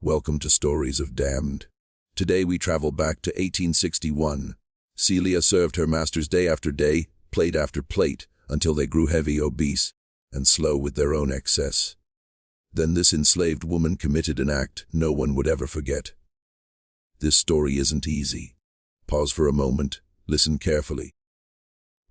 Welcome to Stories of Damned. Today we travel back to 1861. Celia served her masters day after day, plate after plate, until they grew heavy, obese, and slow with their own excess. Then this enslaved woman committed an act no one would ever forget. This story isn't easy. Pause for a moment, listen carefully.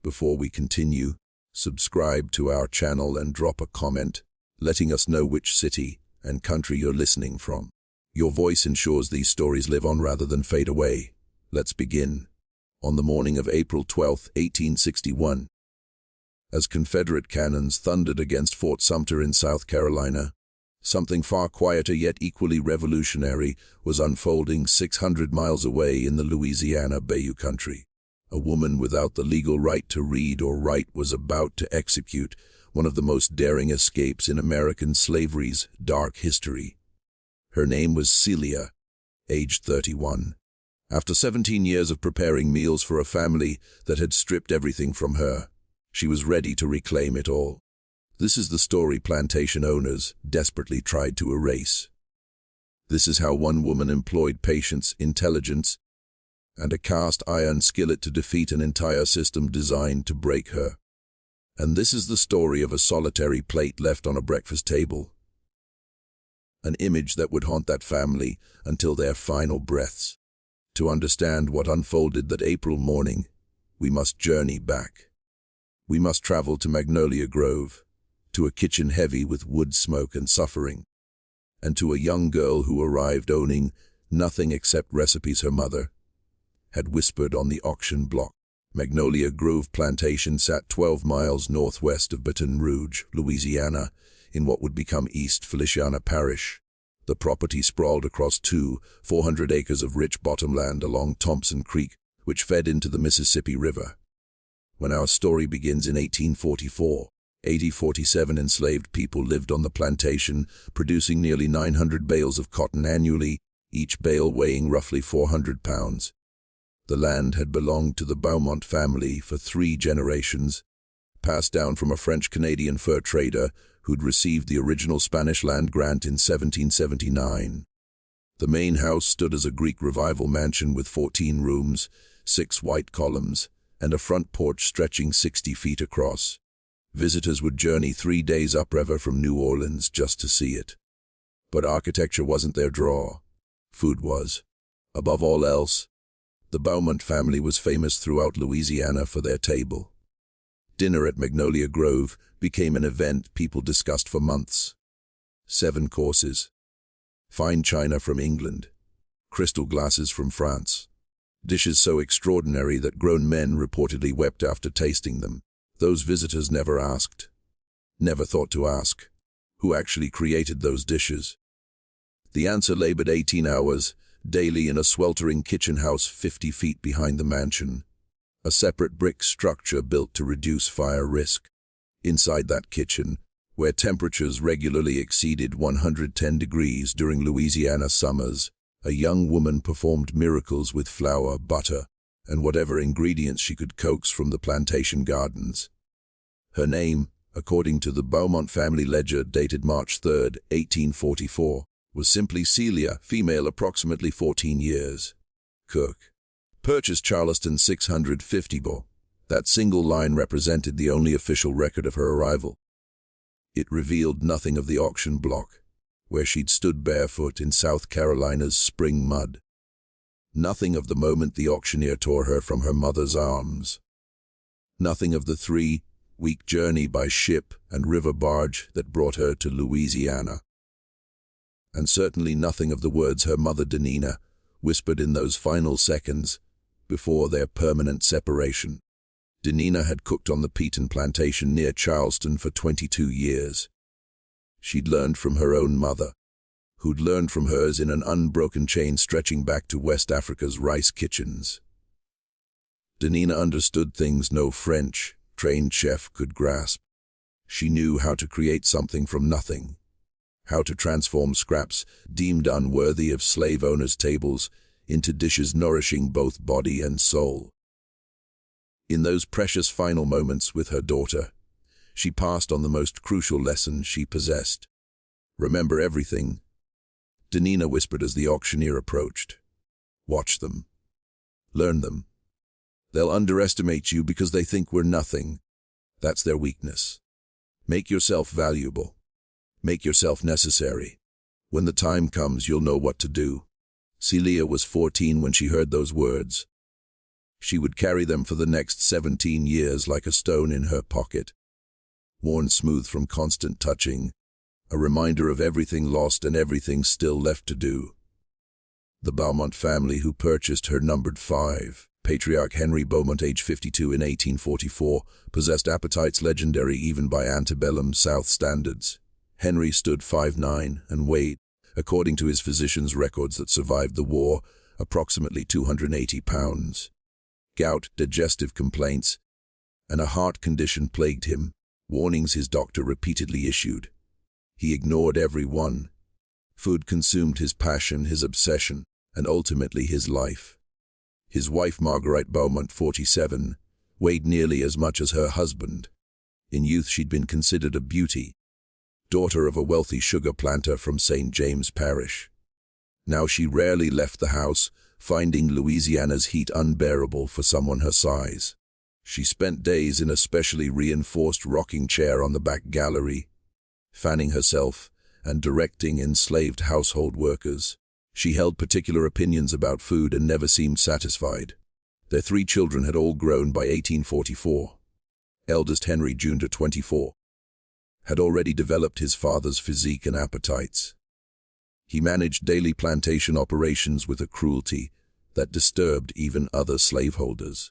Before we continue, subscribe to our channel and drop a comment, letting us know which city and country you're listening from. Your voice ensures these stories live on rather than fade away. Let's begin. On the morning of April 12, 1861, as Confederate cannons thundered against Fort Sumter in South Carolina, something far quieter yet equally revolutionary was unfolding 600 miles away in the Louisiana Bayou country. A woman without the legal right to read or write was about to execute one of the most daring escapes in American slavery's dark history. Her name was Celia, aged 31. After 17 years of preparing meals for a family that had stripped everything from her, she was ready to reclaim it all. This is the story plantation owners desperately tried to erase. This is how one woman employed patience, intelligence, and a cast-iron skillet to defeat an entire system designed to break her. And this is the story of a solitary plate left on a breakfast table. An image that would haunt that family until their final breaths. To understand what unfolded that April morning, we must journey back. We must travel to Magnolia Grove, to a kitchen heavy with wood smoke and suffering, and to a young girl who arrived owning nothing except recipes her mother had whispered on the auction block. Magnolia Grove Plantation sat 12 miles northwest of Baton Rouge, Louisiana, in what would become East Feliciana Parish. The property sprawled across 400 acres of rich bottomland along Thompson Creek, which fed into the Mississippi River. When our story begins in 1844, 47 enslaved people lived on the plantation, producing nearly 900 bales of cotton annually, each bale weighing roughly 400 pounds. The land had belonged to the Beaumont family for 3 generations, passed down from a French-Canadian fur trader who'd received the original Spanish land grant in 1779. The main house stood as a Greek Revival mansion with 14 rooms, 6 white columns, and a front porch stretching 60 feet across. Visitors would journey 3 days upriver from New Orleans just to see it. But architecture wasn't their draw. Food was. Above all else, the Beaumont family was famous throughout Louisiana for their table. Dinner at Magnolia Grove became an event people discussed for months. 7 courses. Fine china from England. Crystal glasses from France. Dishes so extraordinary that grown men reportedly wept after tasting them. Those visitors never asked, never thought to ask, who actually created those dishes. The answer labored 18 hours, daily in a sweltering kitchen house 50 feet behind the mansion, a separate brick structure built to reduce fire risk. Inside that kitchen, where temperatures regularly exceeded 110 degrees during Louisiana summers, a young woman performed miracles with flour, butter, and whatever ingredients she could coax from the plantation gardens. Her name, according to the Beaumont family ledger dated March 3, 1844, was simply Celia, female, approximately 14 years. Cook. Purchased Charleston 650 bo. That single line represented the only official record of her arrival. It revealed nothing of the auction block, where she'd stood barefoot in South Carolina's spring mud. Nothing of the moment the auctioneer tore her from her mother's arms. Nothing of the 3-week journey by ship and river barge that brought her to Louisiana. And certainly nothing of the words her mother Denina whispered in those final seconds before their permanent separation. Denina had cooked on the Peton plantation near Charleston for 22 years. She'd learned from her own mother, who'd learned from hers in an unbroken chain stretching back to West Africa's rice kitchens. Denina understood things no French-trained chef could grasp. She knew how to create something from nothing, how to transform scraps deemed unworthy of slave owners' tables into dishes nourishing both body and soul. In those precious final moments with her daughter, she passed on the most crucial lesson she possessed. Remember everything. Danina whispered as the auctioneer approached. Watch them. Learn them. They'll underestimate you because they think we're nothing. That's their weakness. Make yourself valuable. Make yourself necessary. When the time comes, you'll know what to do. Celia was 14 when she heard those words. She would carry them for the next 17 years like a stone in her pocket. Worn smooth from constant touching, a reminder of everything lost and everything still left to do. The Beaumont family who purchased her numbered 5. Patriarch Henry Beaumont, age 52 in 1844, possessed appetites legendary even by antebellum South standards. Henry stood 5'9" and weighed, according to his physician's records that survived the war, approximately 280 pounds. Gout, digestive complaints, and a heart condition plagued him, warnings his doctor repeatedly issued. He ignored every one. Food consumed his passion, his obsession, and ultimately his life. His wife, Marguerite Beaumont, 47, weighed nearly as much as her husband. In youth she'd been considered a beauty, daughter of a wealthy sugar planter from St. James Parish. Now she rarely left the house, finding Louisiana's heat unbearable for someone her size. She spent days in a specially reinforced rocking chair on the back gallery, fanning herself and directing enslaved household workers. She held particular opinions about food and never seemed satisfied. Their 3 children had all grown by 1844. Eldest Henry Jr., 24, had already developed his father's physique and appetites. He managed daily plantation operations with a cruelty that disturbed even other slaveholders.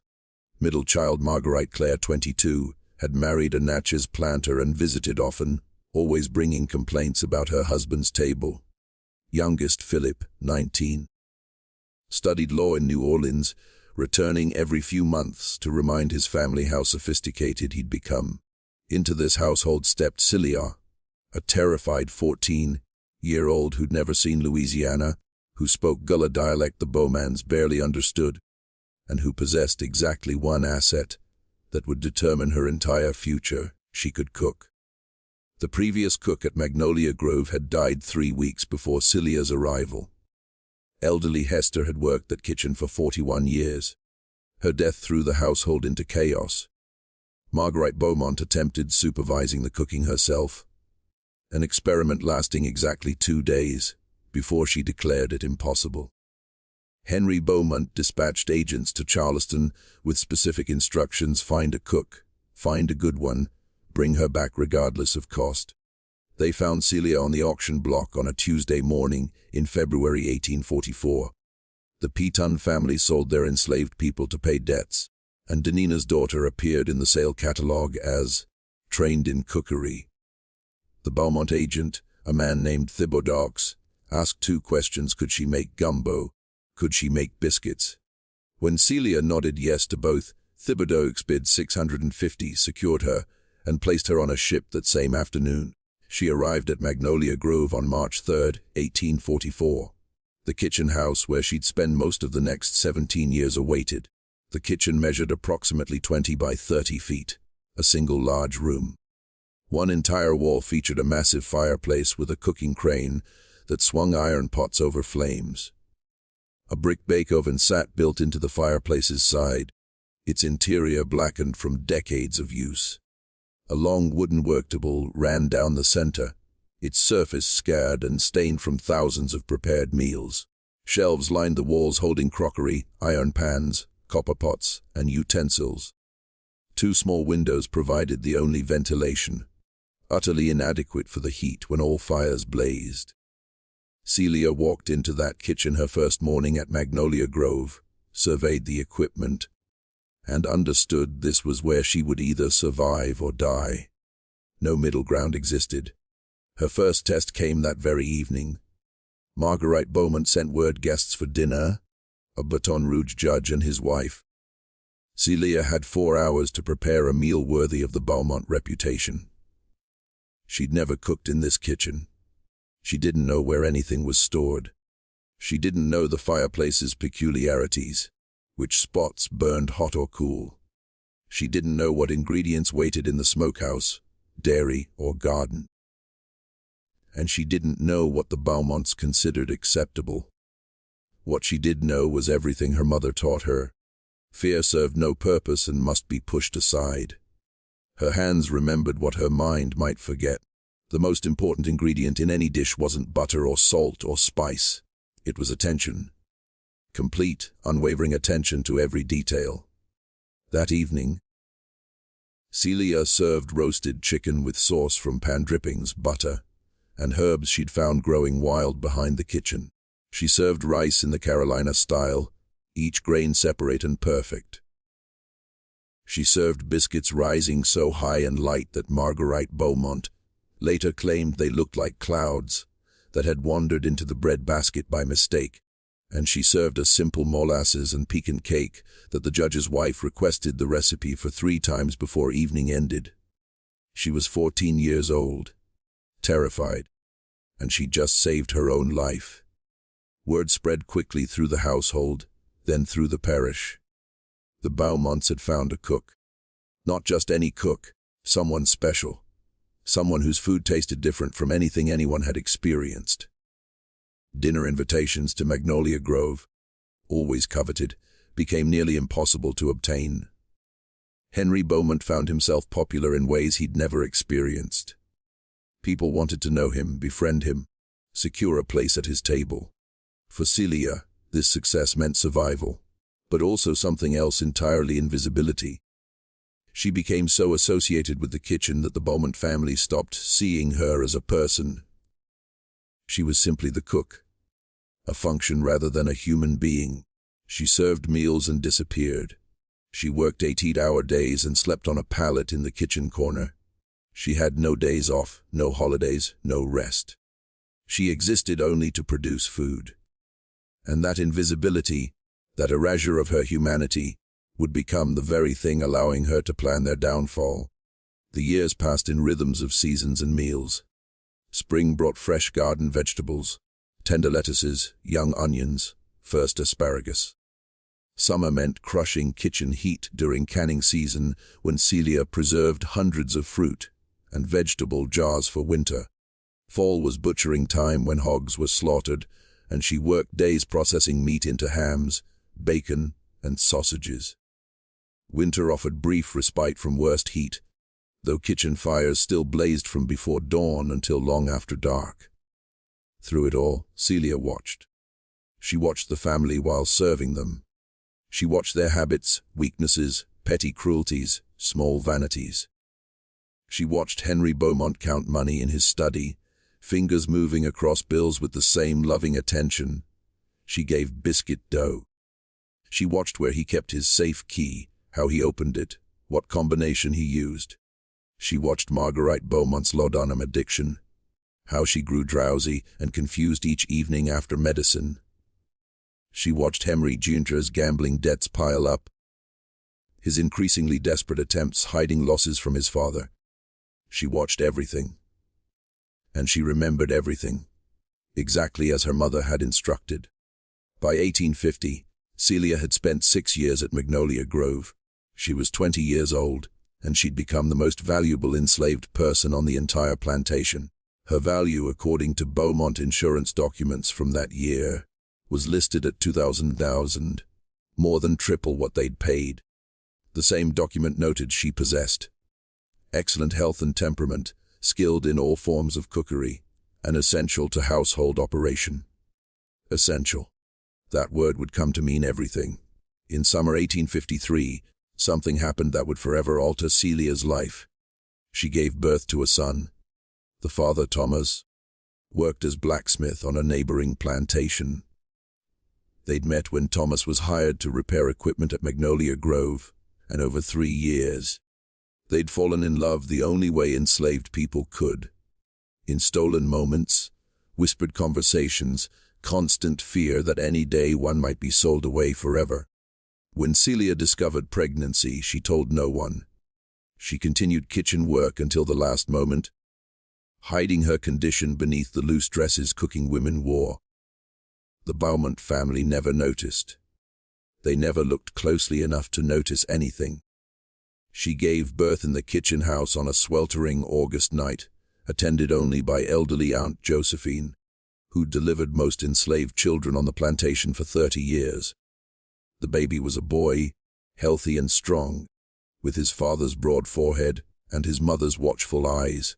Middle child Marguerite Claire, 22, had married a Natchez planter and visited often, always bringing complaints about her husband's table. Youngest Philip, 19, studied law in New Orleans, returning every few months to remind his family how sophisticated he'd become. Into this household stepped Celia, a terrified 14-year-old who'd never seen Louisiana, who spoke Gullah dialect the Beaumonts barely understood, and who possessed exactly one asset that would determine her entire future: she could cook. The previous cook at Magnolia Grove had died 3 weeks before Celia's arrival. Elderly Hester had worked that kitchen for 41 years. Her death threw the household into chaos. Marguerite Beaumont attempted supervising the cooking herself, an experiment lasting exactly 2 days before she declared it impossible. Henry Beaumont dispatched agents to Charleston with specific instructions: find a cook, find a good one, bring her back regardless of cost. They found Celia on the auction block on a Tuesday morning in February 1844. The Peton family sold their enslaved people to pay debts, and Danina's daughter appeared in the sale catalogue as trained in cookery. The Beaumont agent, a man named Thibaudaux, asked 2 questions: could she make gumbo? Could she make biscuits? When Celia nodded yes to both, Thibaudaux bid $650, secured her, and placed her on a ship that same afternoon. She arrived at Magnolia Grove on March 3, 1844. The kitchen house where she'd spend most of the next 17 years awaited. The kitchen measured approximately 20 by 30 feet, a single large room. One entire wall featured a massive fireplace with a cooking crane that swung iron pots over flames. A brick bake oven sat built into the fireplace's side, its interior blackened from decades of use. A long wooden worktable ran down the center, its surface scarred and stained from thousands of prepared meals. Shelves lined the walls holding crockery, iron pans, copper pots, and utensils. 2 small windows provided the only ventilation, utterly inadequate for the heat when all fires blazed. Celia walked into that kitchen her first morning at Magnolia Grove, surveyed the equipment, and understood this was where she would either survive or die. No middle ground existed. Her first test came that very evening. Marguerite Beaumont sent word guests for dinner, a Baton Rouge judge and his wife. Celia had 4 hours to prepare a meal worthy of the Beaumont reputation. She'd never cooked in this kitchen. She didn't know where anything was stored. She didn't know the fireplace's peculiarities, which spots burned hot or cool. She didn't know what ingredients waited in the smokehouse, dairy, or garden. and she didn't know what the Beaumonts considered acceptable. What she did know was everything her mother taught her. Fear served no purpose and must be pushed aside. Her hands remembered what her mind might forget. The most important ingredient in any dish wasn't butter or salt or spice. It was attention. Complete, unwavering attention to every detail. That evening, Celia served roasted chicken with sauce from pan drippings, butter, and herbs she'd found growing wild behind the kitchen. She served rice in the Carolina style, each grain separate and perfect. She served biscuits rising so high and light that Marguerite Beaumont later claimed they looked like clouds that had wandered into the bread basket by mistake, and she served a simple molasses and pecan cake that the judge's wife requested the recipe for 3 times before evening ended. She was 14 years old, terrified, and she just saved her own life. Word spread quickly through the household, then through the parish. The Beaumonts had found a cook. Not just any cook, someone special. Someone whose food tasted different from anything anyone had experienced. Dinner invitations to Magnolia Grove, always coveted, became nearly impossible to obtain. Henry Beaumont found himself popular in ways he'd never experienced. People wanted to know him, befriend him, secure a place at his table. For Celia, this success meant survival, but also something else entirely: invisibility. She became so associated with the kitchen that the Beaumont family stopped seeing her as a person. She was simply the cook, a function rather than a human being. She served meals and disappeared. She worked 18-hour days and slept on a pallet in the kitchen corner. She had no days off, no holidays, no rest. She existed only to produce food. And that invisibility, that erasure of her humanity, would become the very thing allowing her to plan their downfall. The years passed in rhythms of seasons and meals. Spring brought fresh garden vegetables, tender lettuces, young onions, first asparagus. Summer meant crushing kitchen heat during canning season, when Celia preserved hundreds of fruit and vegetable jars for winter. Fall was butchering time, when hogs were slaughtered, and she worked days processing meat into hams, bacon, and sausages. Winter offered brief respite from worst heat, though kitchen fires still blazed from before dawn until long after dark. Through it all, Celia watched. She watched the family while serving them. She watched their habits, weaknesses, petty cruelties, small vanities. She watched Henry Beaumont count money in his study, fingers moving across bills with the same loving attention. She gave biscuit dough. She watched where he kept his safe key, how he opened it, what combination he used. She watched Marguerite Beaumont's laudanum addiction, how she grew drowsy and confused each evening after medicine. She watched Henry Jr.'s gambling debts pile up, his increasingly desperate attempts hiding losses from his father. She watched everything. And she remembered everything, exactly as her mother had instructed. By 1850, Celia had spent 6 years at Magnolia Grove. She was 20 years old, and she'd become the most valuable enslaved person on the entire plantation. Her value, according to Beaumont insurance documents from that year, was listed at $2,000, more than triple what they'd paid. The same document noted she possessed excellent health and temperament, skilled in all forms of cookery, and essential to household operation. Essential. That word would come to mean everything. In summer 1853, something happened that would forever alter Celia's life. She gave birth to a son. The father, Thomas, worked as blacksmith on a neighboring plantation. They'd met when Thomas was hired to repair equipment at Magnolia Grove, and over 3 years, they'd fallen in love the only way enslaved people could. In stolen moments, whispered conversations, constant fear that any day one might be sold away forever. When Celia discovered pregnancy, she told no one. She continued kitchen work until the last moment, hiding her condition beneath the loose dresses cooking women wore. The Beaumont family never noticed. They never looked closely enough to notice anything. She gave birth in the kitchen house on a sweltering August night, attended only by elderly Aunt Josephine, who'd delivered most enslaved children on the plantation for 30 years. The baby was a boy, healthy and strong, with his father's broad forehead and his mother's watchful eyes.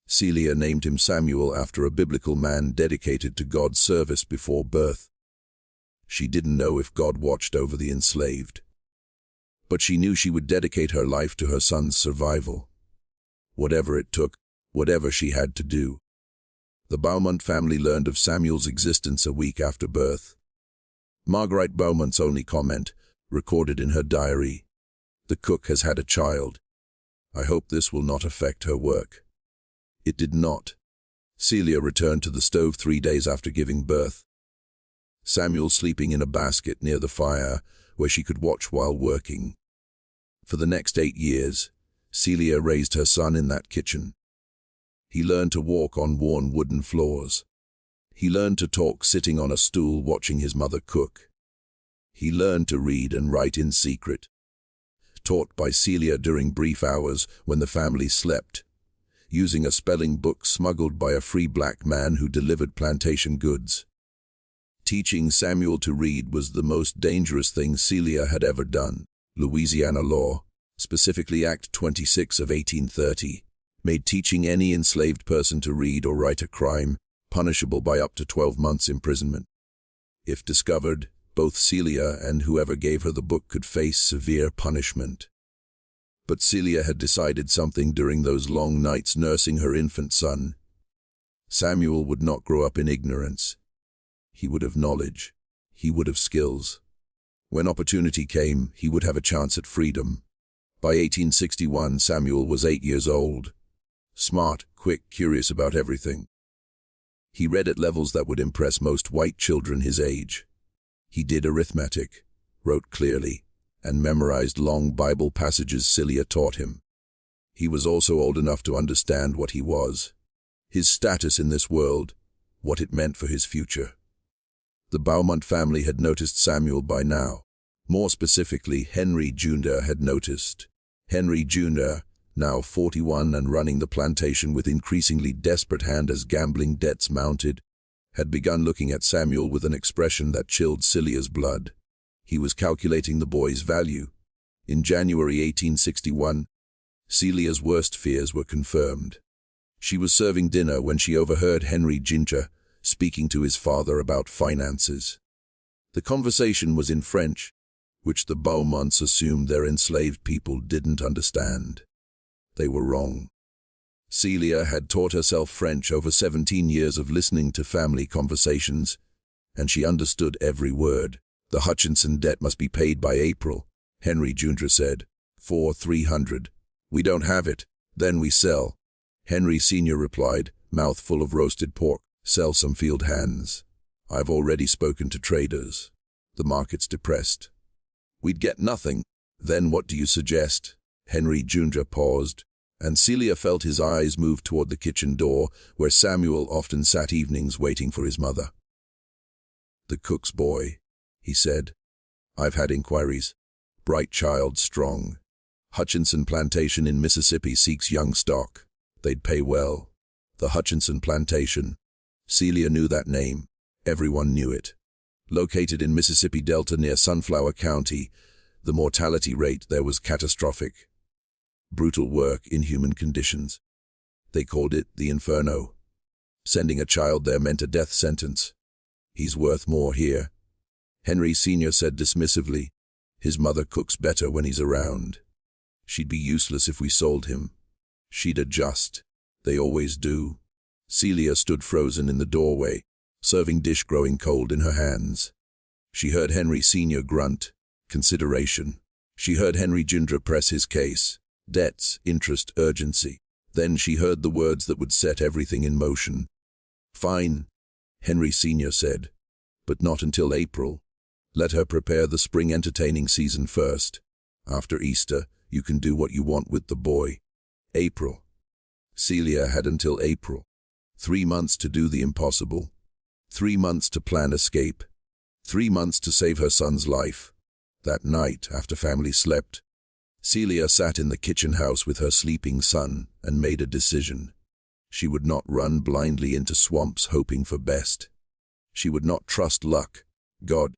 Celia named him Samuel after a biblical man dedicated to God's service before birth. She didn't know if God watched over the enslaved, but she knew she would dedicate her life to her son's survival. Whatever it took, whatever she had to do. The Beaumont family learned of Samuel's existence a week after birth. Marguerite Beaumont's only comment, recorded in her diary, "The cook has had a child. I hope this will not affect her work." It did not. Celia returned to the stove 3 days after giving birth. Samuel sleeping in a basket near the fire, where she could watch while working. For the next 8 years, Celia raised her son in that kitchen. He learned to walk on worn wooden floors. He learned to talk sitting on a stool watching his mother cook. He learned to read and write in secret, taught by Celia during brief hours when the family slept, using a spelling book smuggled by a free black man who delivered plantation goods. Teaching Samuel to read was the most dangerous thing Celia had ever done. Louisiana law, specifically Act 26 of 1830, made teaching any enslaved person to read or write a crime, punishable by up to 12 months imprisonment. If discovered, both Celia and whoever gave her the book could face severe punishment. But Celia had decided something during those long nights nursing her infant son. Samuel would not grow up in ignorance. He would have knowledge. He would have skills. When opportunity came, he would have a chance at freedom. By 1861, Samuel was 8 years old. Smart, quick, curious about everything. He read at levels that would impress most white children his age. He did arithmetic, wrote clearly, and memorized long Bible passages Celia taught him. He was also old enough to understand what he was, his status in this world, what it meant for his future. The Beaumont family had noticed Samuel by now. More specifically, Henry Jr. had noticed. Henry Jr., now 41 and running the plantation with increasingly desperate hand as gambling debts mounted, had begun looking at Samuel with an expression that chilled Celia's blood. He was calculating the boy's value. In January 1861, Celia's worst fears were confirmed. She was serving dinner when she overheard Henry Jr. speaking to his father about finances. The conversation was in French, which the Beaumonts assumed their enslaved people didn't understand. They were wrong. Celia had taught herself French over 17 years of listening to family conversations, and she understood every word. "The Hutchinson debt must be paid by April," Henry Jr. said. "For 300. We don't have it. Then we sell." Henry Sr. replied, mouth full of roasted pork. "Sell some field hands. I've already spoken to traders. The market's depressed." "We'd get nothing. Then what do you suggest?" Henry Jr. paused, and Celia felt his eyes move toward the kitchen door, where Samuel often sat evenings waiting for his mother. "The cook's boy," he said. "I've had inquiries. Bright child, strong. Hutchinson Plantation in Mississippi seeks young stock. They'd pay well. The Hutchinson Plantation." Celia knew that name. Everyone knew it. Located in Mississippi Delta near Sunflower County, the mortality rate there was catastrophic. Brutal work, inhuman conditions. They called it the Inferno. Sending a child there meant a death sentence. "He's worth more here," Henry Sr. said dismissively. "His mother cooks better when he's around. She'd be useless if we sold him. She'd adjust. They always do." Celia stood frozen in the doorway, serving dish growing cold in her hands. She heard Henry Sr. grunt, consideration. She heard Henry Jr. press his case, debts, interest, urgency. Then she heard the words that would set everything in motion. "Fine," Henry Sr. said, "but not until April. Let her prepare the spring entertaining season first. After Easter, you can do what you want with the boy." April. Celia had until April. 3 months to do the impossible. 3 months to plan escape. 3 months to save her son's life. That night, after family slept, Celia sat in the kitchen house with her sleeping son and made a decision. She would not run blindly into swamps hoping for best. She would not trust luck, God,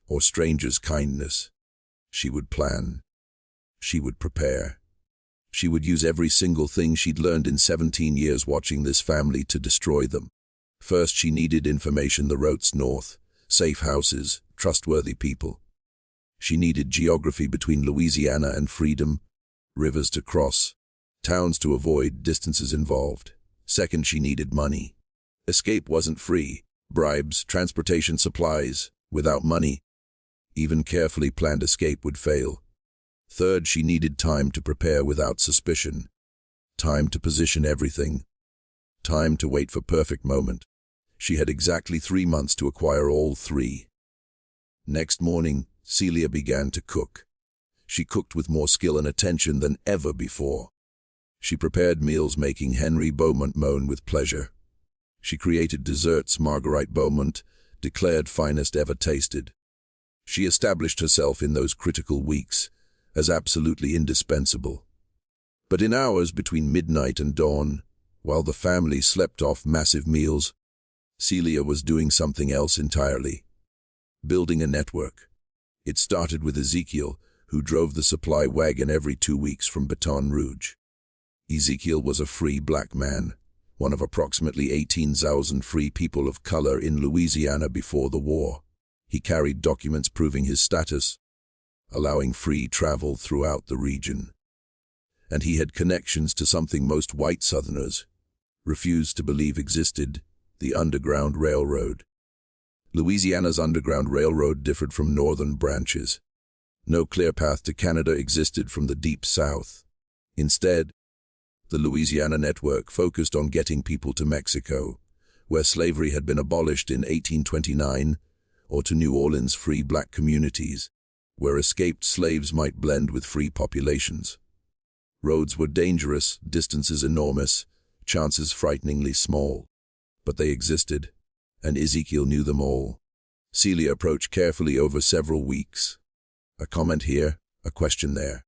or strangers' kindness. She would plan. She would prepare. She would use every single thing she'd learned in 17 years watching this family to destroy them. First, she needed information the roads north, safe houses, trustworthy people. She needed geography between Louisiana and freedom, rivers to cross, towns to avoid, distances involved. Second, she needed money. Escape wasn't free. Bribes, transportation, supplies. Without money, even carefully planned escape would fail. Third, she needed time to prepare without suspicion. Time to position everything. Time to wait for perfect moment. She had exactly 3 months to acquire all three. Next morning, Celia began to cook. She cooked with more skill and attention than ever before. She prepared meals making Henry Beaumont moan with pleasure. She created desserts Marguerite Beaumont declared finest ever tasted. She established herself in those critical weeks as absolutely indispensable. But in hours between midnight and dawn, while the family slept off massive meals, Celia was doing something else entirely. Building a network. It started with Ezekiel, who drove the supply wagon every 2 weeks from Baton Rouge. Ezekiel was a free black man, one of approximately 18,000 free people of color in Louisiana before the war. He carried documents proving his status, allowing free travel throughout the region. And he had connections to something most white Southerners refused to believe existed: the Underground Railroad. Louisiana's Underground Railroad differed from northern branches. No clear path to Canada existed from the Deep South. Instead, the Louisiana network focused on getting people to Mexico, where slavery had been abolished in 1829, or to New Orleans' free black communities, where escaped slaves might blend with free populations. Roads were dangerous, distances enormous, chances frighteningly small. But they existed, and Ezekiel knew them all. Celia approached carefully over several weeks. A comment here, a question there.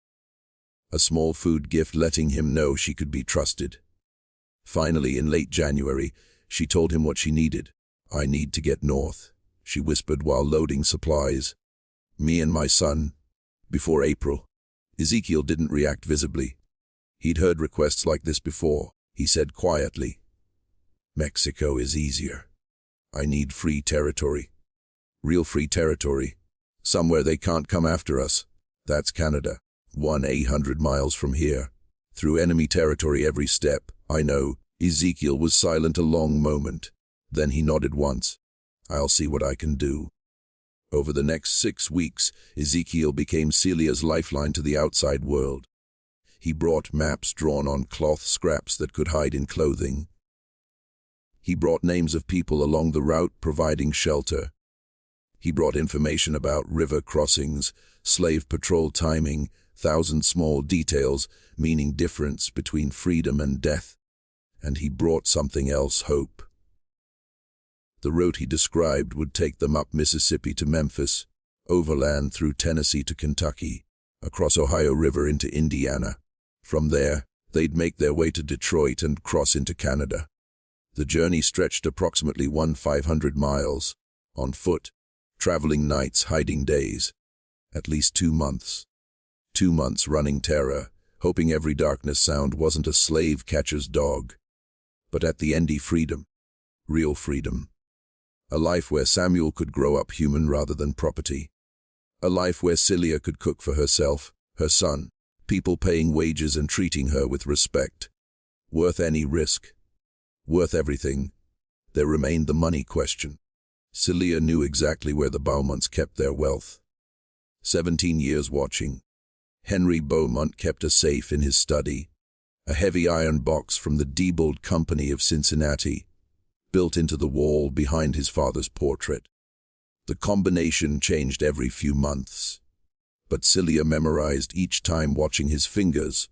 A small food gift letting him know she could be trusted. Finally, in late January, she told him what she needed. "I need to get north," she whispered while loading supplies. "Me and my son." Before April. Ezekiel didn't react visibly. He'd heard requests like this before. He said quietly, "Mexico is easier. I need free territory. Real free territory. Somewhere they can't come after us. That's Canada. 800 miles from here. Through enemy territory every step. I know." Ezekiel was silent a long moment. Then he nodded once. "I'll see what I can do." Over the next 6 weeks, Ezekiel became Celia's lifeline to the outside world. He brought maps drawn on cloth scraps that could hide in clothing. He brought names of people along the route providing shelter. He brought information about river crossings, slave patrol timing, 1,000 small details meaning difference between freedom and death. And he brought something else: hope. The route he described would take them up Mississippi to Memphis, overland through Tennessee to Kentucky, across Ohio River into Indiana. From there, they'd make their way to Detroit and cross into Canada. The journey stretched approximately 1,500 miles, on foot, traveling nights, hiding days. At least 2 months. 2 months running terror, hoping every darkness sound wasn't a slave catcher's dog. But at the end, freedom. Real freedom. A life where Samuel could grow up human rather than property. A life where Celia could cook for herself, her son, people paying wages and treating her with respect. Worth any risk. Worth everything. There remained the money question. Celia knew exactly where the Beaumonts kept their wealth. 17 years watching. Henry Beaumont kept a safe in his study, a heavy iron box from the Diebold Company of Cincinnati, built into the wall behind his father's portrait. The combination changed every few months, but Celia memorized each time watching his fingers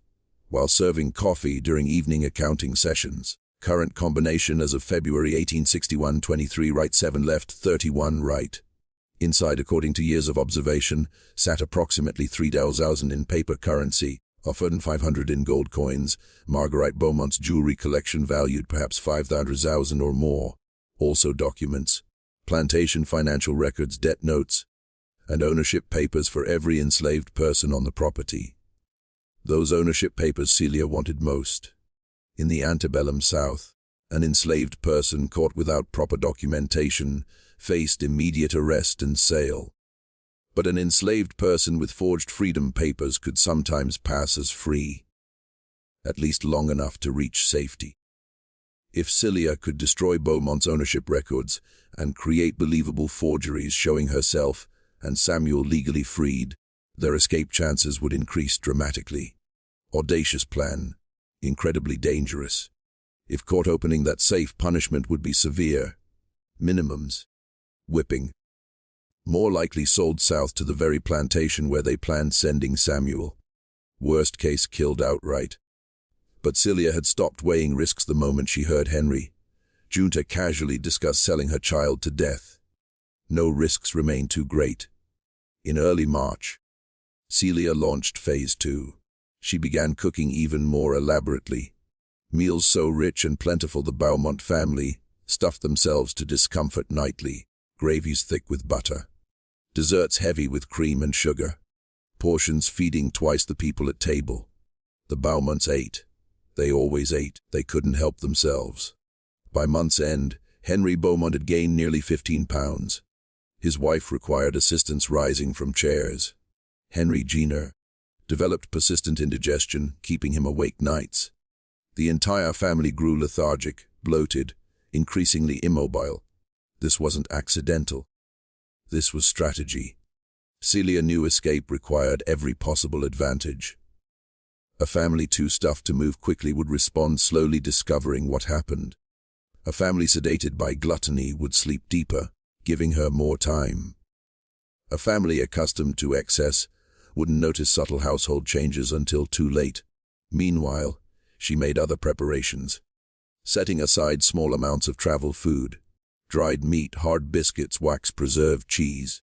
while serving coffee during evening accounting sessions. Current combination as of February 1861, 23 right, 7 left, 31 right. Inside, according to years of observation, sat approximately 3,000 in paper currency, often 500 in gold coins. Marguerite Beaumont's jewelry collection valued perhaps 500,000 or more. Also documents, plantation financial records, debt notes, and ownership papers for every enslaved person on the property. Those ownership papers Celia wanted most. In the antebellum South, an enslaved person caught without proper documentation faced immediate arrest and sale. But an enslaved person with forged freedom papers could sometimes pass as free, at least long enough to reach safety. If Celia could destroy Beaumont's ownership records and create believable forgeries showing herself and Samuel legally freed, their escape chances would increase dramatically. Audacious plan, incredibly dangerous. If caught opening that safe, punishment would be severe. Minimums. Whipping. More likely sold south to the very plantation where they planned sending Samuel. Worst case, killed outright. But Celia had stopped weighing risks the moment she heard Henry Junta casually discuss selling her child to death. No risks remained too great. In early March, Celia launched Phase 2. She began cooking even more elaborately. Meals so rich and plentiful the Beaumont family stuffed themselves to discomfort nightly. Gravies thick with butter. Desserts heavy with cream and sugar. Portions feeding twice the people at table. The Beaumonts ate. They always ate. They couldn't help themselves. By month's end, Henry Beaumont had gained nearly 15 pounds. His wife required assistance rising from chairs. Henry Jenner developed persistent indigestion, keeping him awake nights. The entire family grew lethargic, bloated, increasingly immobile. This wasn't accidental. This was strategy. Celia knew escape required every possible advantage. A family too stuffed to move quickly would respond slowly, discovering what happened. A family sedated by gluttony would sleep deeper, giving her more time. A family accustomed to excess wouldn't notice subtle household changes until too late. Meanwhile, she made other preparations, setting aside small amounts of travel food, dried meat, hard biscuits, wax-preserved cheese,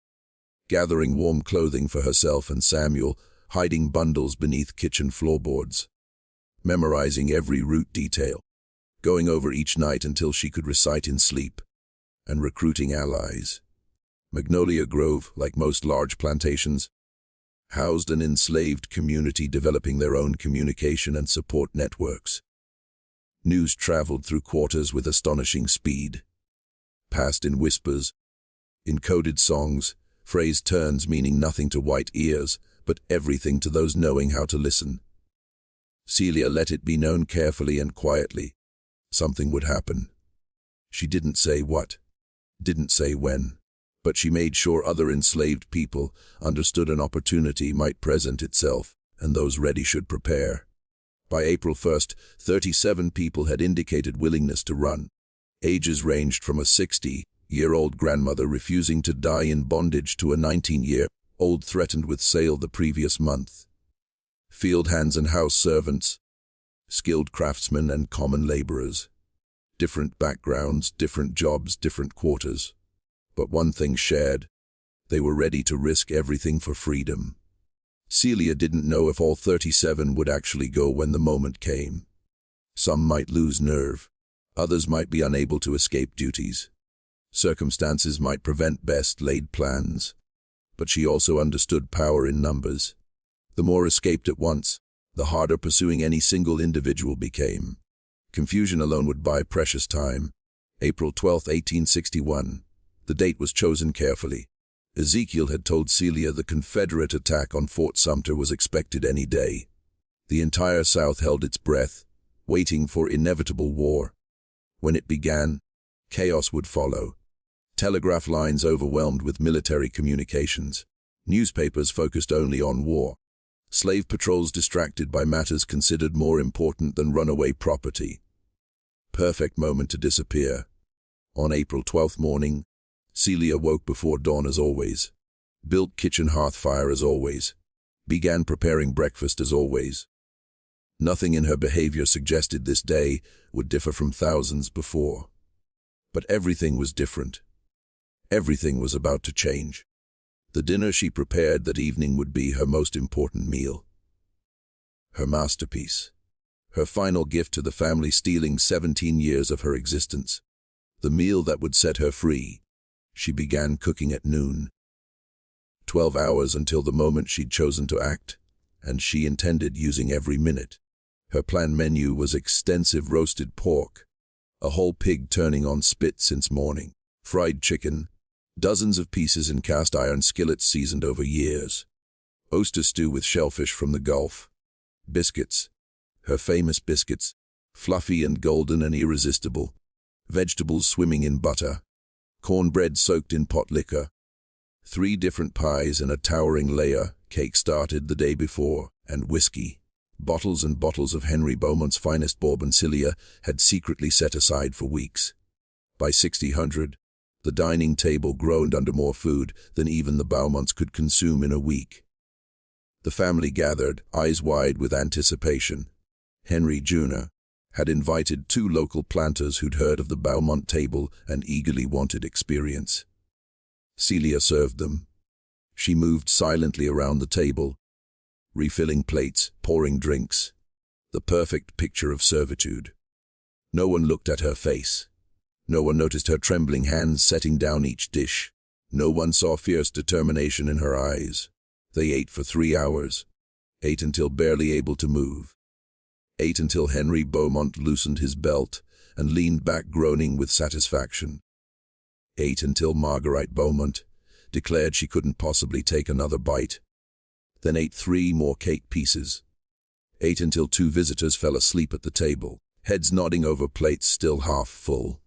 gathering warm clothing for herself and Samuel, hiding bundles beneath kitchen floorboards, memorizing every route detail, going over each night until she could recite in sleep, and recruiting allies. Magnolia Grove, like most large plantations, housed an enslaved community developing their own communication and support networks. News traveled through quarters with astonishing speed, passed in whispers, encoded songs, phrase turns meaning nothing to white ears, but everything to those knowing how to listen. Celia let it be known carefully and quietly. Something would happen. She didn't say what, didn't say when, but she made sure other enslaved people understood an opportunity might present itself, and those ready should prepare. By April 1st, 37 people had indicated willingness to run. Ages ranged from a 60-year-old grandmother refusing to die in bondage to a 19-year-old threatened with sale the previous month. Field hands and house servants, skilled craftsmen and common laborers. Different backgrounds, different jobs, different quarters. But one thing shared: they were ready to risk everything for freedom. Celia didn't know if all 37 would actually go when the moment came. Some might lose nerve. Others might be unable to escape duties. Circumstances might prevent best-laid plans. But she also understood power in numbers. The more escaped at once, the harder pursuing any single individual became. Confusion alone would buy precious time. April 12, 1861. The date was chosen carefully. Ezekiel had told Celia the Confederate attack on Fort Sumter was expected any day. The entire South held its breath, waiting for inevitable war. When it began, chaos would follow. Telegraph lines overwhelmed with military communications. Newspapers focused only on war. Slave patrols distracted by matters considered more important than runaway property. Perfect moment to disappear. On April 12th morning, Celia woke before dawn as always, built kitchen hearth fire as always, began preparing breakfast as always. Nothing in her behavior suggested this day would differ from thousands before. But everything was different. Everything was about to change. The dinner she prepared that evening would be her most important meal. Her masterpiece. Her final gift to the family, stealing 17 years of her existence. The meal that would set her free. She began cooking at noon. 12 hours until the moment she'd chosen to act, and she intended using every minute. Her planned menu was extensive roasted pork, a whole pig turning on spit since morning, fried chicken, dozens of pieces in cast-iron skillets seasoned over years, oyster stew with shellfish from the Gulf, biscuits, her famous biscuits, fluffy and golden and irresistible, vegetables swimming in butter, cornbread soaked in pot liquor, 3 different pies and a towering layer, cake started the day before, and whiskey. Bottles and bottles of Henry Beaumont's finest bourbon Celia had secretly set aside for weeks. By 1600, the dining table groaned under more food than even the Beaumonts could consume in a week. The family gathered, eyes wide with anticipation. Henry Jr. had invited 2 local planters who'd heard of the Beaumont table and eagerly wanted experience. Celia served them. She moved silently around the table, refilling plates, pouring drinks, the perfect picture of servitude. No one looked at her face. No one noticed her trembling hands setting down each dish. No one saw fierce determination in her eyes. They ate for 3 hours, ate until barely able to move, ate until Henry Beaumont loosened his belt and leaned back groaning with satisfaction, ate until Marguerite Beaumont declared she couldn't possibly take another bite, then ate 3 more cake pieces, ate until 2 visitors fell asleep at the table, heads nodding over plates still half full.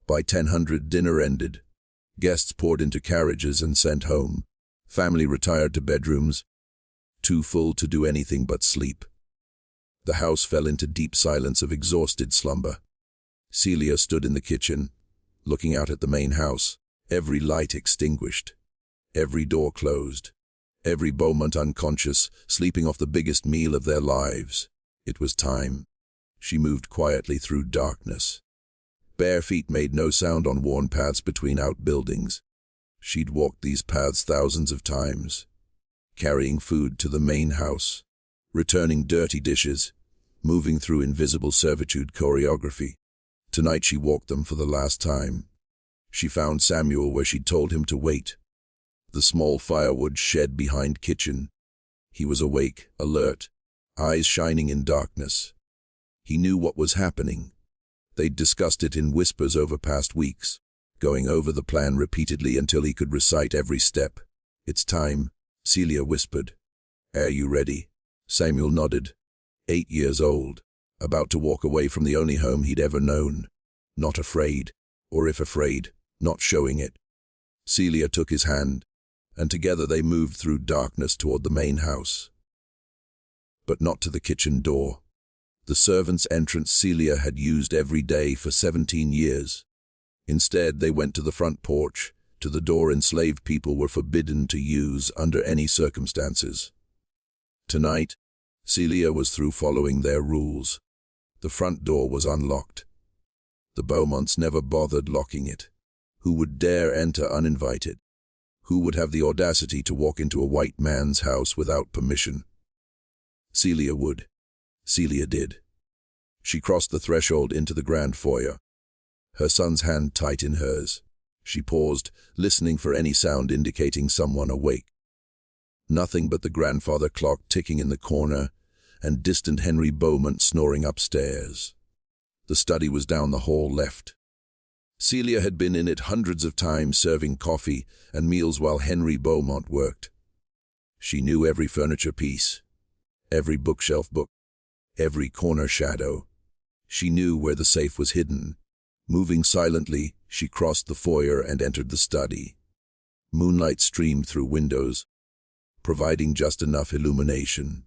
By 1000, dinner ended. Guests poured into carriages and sent home. Family retired to bedrooms, too full to do anything but sleep. The house fell into deep silence of exhausted slumber. Celia stood in the kitchen, looking out at the main house, every light extinguished, every door closed, every Beaumont unconscious, sleeping off the biggest meal of their lives. It was time. She moved quietly through darkness. Bare feet made no sound on worn paths between outbuildings. She'd walked these paths thousands of times, carrying food to the main house, returning dirty dishes, moving through invisible servitude choreography. Tonight she walked them for the last time. She found Samuel where she'd told him to wait, the small firewood shed behind kitchen. He was awake, alert, eyes shining in darkness. He knew what was happening. They'd discussed it in whispers over past weeks, going over the plan repeatedly until he could recite every step. "It's time," Celia whispered. "Are you ready?" Samuel nodded. 8 years old, about to walk away from the only home he'd ever known. Not afraid, or if afraid, not showing it. Celia took his hand, and together they moved through darkness toward the main house. But not to the kitchen door. The servants' entrance Celia had used every day for 17 years. Instead, they went to the front porch, to the door enslaved people were forbidden to use under any circumstances. Tonight, Celia was through following their rules. The front door was unlocked. The Beaumonts never bothered locking it. Who would dare enter uninvited? Who would have the audacity to walk into a white man's house without permission? Celia would. Celia did. She crossed the threshold into the grand foyer, her son's hand tight in hers. She paused, listening for any sound indicating someone awake. Nothing but the grandfather clock ticking in the corner and distant Henry Beaumont snoring upstairs. The study was down the hall left. Celia had been in it hundreds of times, serving coffee and meals while Henry Beaumont worked. She knew every furniture piece, every bookshelf book, every corner shadow. She knew where the safe was hidden. Moving silently, she crossed the foyer and entered the study. Moonlight streamed through windows, providing just enough illumination.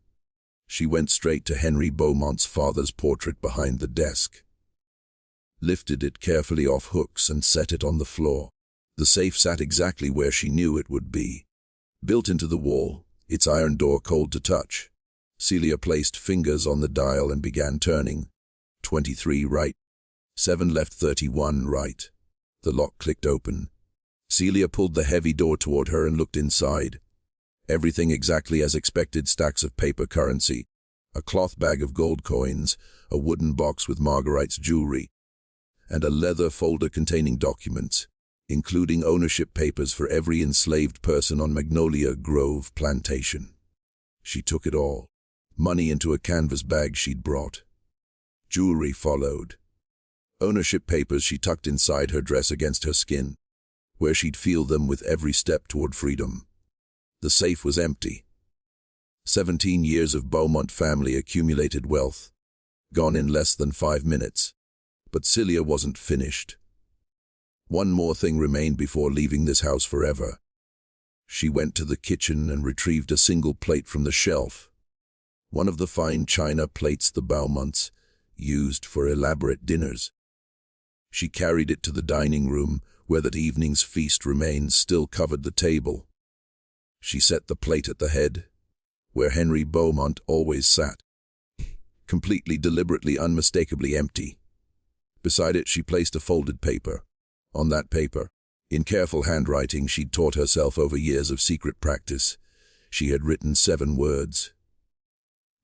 She went straight to Henry Beaumont's father's portrait behind the desk, lifted it carefully off hooks and set it on the floor. The safe sat exactly where she knew it would be, built into the wall, its iron door cold to touch. Celia placed fingers on the dial and began turning. 23 right, 7 left, 31 right. The lock clicked open. Celia pulled the heavy door toward her and looked inside. Everything exactly as expected: stacks of paper currency, a cloth bag of gold coins, a wooden box with Marguerite's jewelry, and a leather folder containing documents, including ownership papers for every enslaved person on Magnolia Grove Plantation. She took it all, money into a canvas bag she'd brought. Jewelry followed. Ownership papers she tucked inside her dress against her skin, where she'd feel them with every step toward freedom. The safe was empty. 17 years of Beaumont family accumulated wealth, gone in less than 5 minutes. But Celia wasn't finished. One more thing remained before leaving this house forever. She went to the kitchen and retrieved a single plate from the shelf. One of the fine china plates the Beaumonts used for elaborate dinners. She carried it to the dining room, where that evening's feast remains still covered the table. She set the plate at the head, where Henry Beaumont always sat, completely, deliberately, unmistakably empty. Beside it she placed a folded paper. On that paper, in careful handwriting she'd taught herself over years of secret practice, she had written 7 words.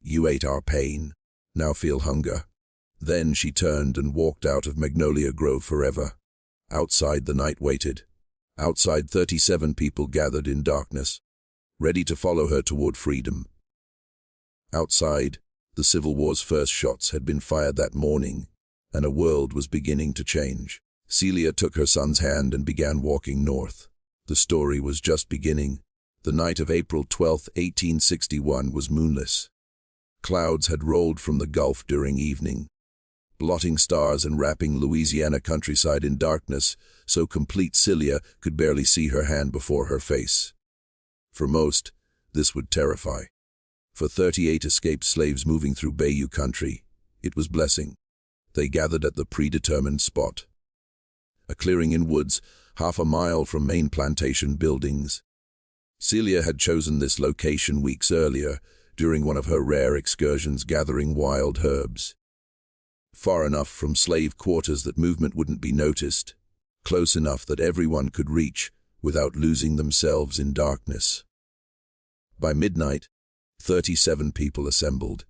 "You ate our pain, now feel hunger." Then she turned and walked out of Magnolia Grove forever. Outside the night waited. Outside 37 people gathered in darkness, ready to follow her toward freedom. Outside, the Civil War's first shots had been fired that morning, and a world was beginning to change. Celia took her son's hand and began walking north. The story was just beginning. The night of April 12, 1861 was moonless. Clouds had rolled from the Gulf during evening, blotting stars and wrapping Louisiana countryside in darkness, so complete Celia could barely see her hand before her face. For most, this would terrify. For 38 escaped slaves moving through Bayou country, it was blessing. They gathered at the predetermined spot, a clearing in woods, half a mile from main plantation buildings. Celia had chosen this location weeks earlier, during one of her rare excursions gathering wild herbs. Far enough from slave quarters that movement wouldn't be noticed, close enough that everyone could reach without losing themselves in darkness. By midnight, 37 people assembled.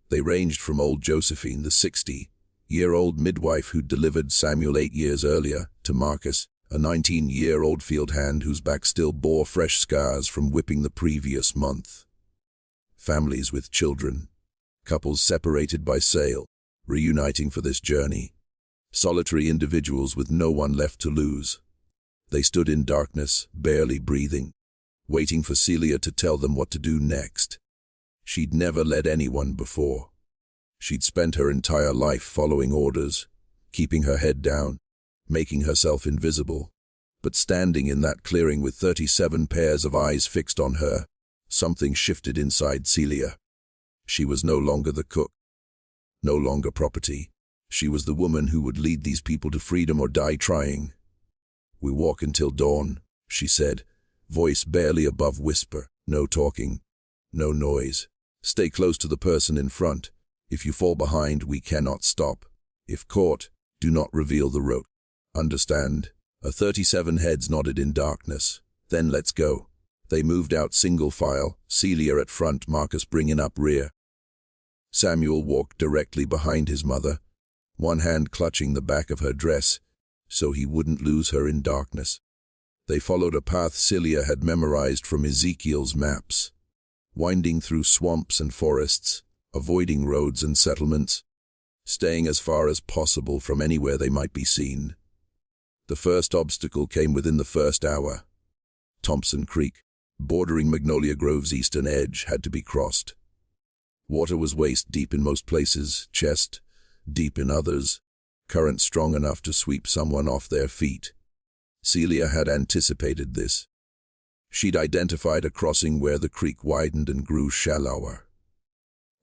They ranged from old Josephine, the 60-year-old midwife who'd delivered Samuel 8 years earlier, to Marcus, a 19-year-old field hand whose back still bore fresh scars from whipping the previous month. Families with children, couples separated by sale, reuniting for this journey, solitary individuals with no one left to lose. They stood in darkness, barely breathing, waiting for Celia to tell them what to do next. She'd never led anyone before. She'd spent her entire life following orders, keeping her head down, making herself invisible. But standing in that clearing with 37 pairs of eyes fixed on her, something shifted inside Celia. She was no longer the cook, no longer property. She was the woman who would lead these people to freedom or die trying. "We walk until dawn," she said, voice barely above whisper. "No talking, no noise. Stay close to the person in front. If you fall behind, we cannot stop. If caught, do not reveal the rope. Understand?" 37 heads nodded in darkness. "Then let's go." They moved out single file, Celia at front, Marcus bringing up rear. Samuel walked directly behind his mother, one hand clutching the back of her dress, so he wouldn't lose her in darkness. They followed a path Celia had memorized from Ezekiel's maps, winding through swamps and forests, avoiding roads and settlements, staying as far as possible from anywhere they might be seen. The first obstacle came within the first hour. Thompson Creek, bordering Magnolia Grove's eastern edge, had to be crossed. Water was waist deep in most places, chest deep in others, current strong enough to sweep someone off their feet. Celia had anticipated this. She'd identified a crossing where the creek widened and grew shallower,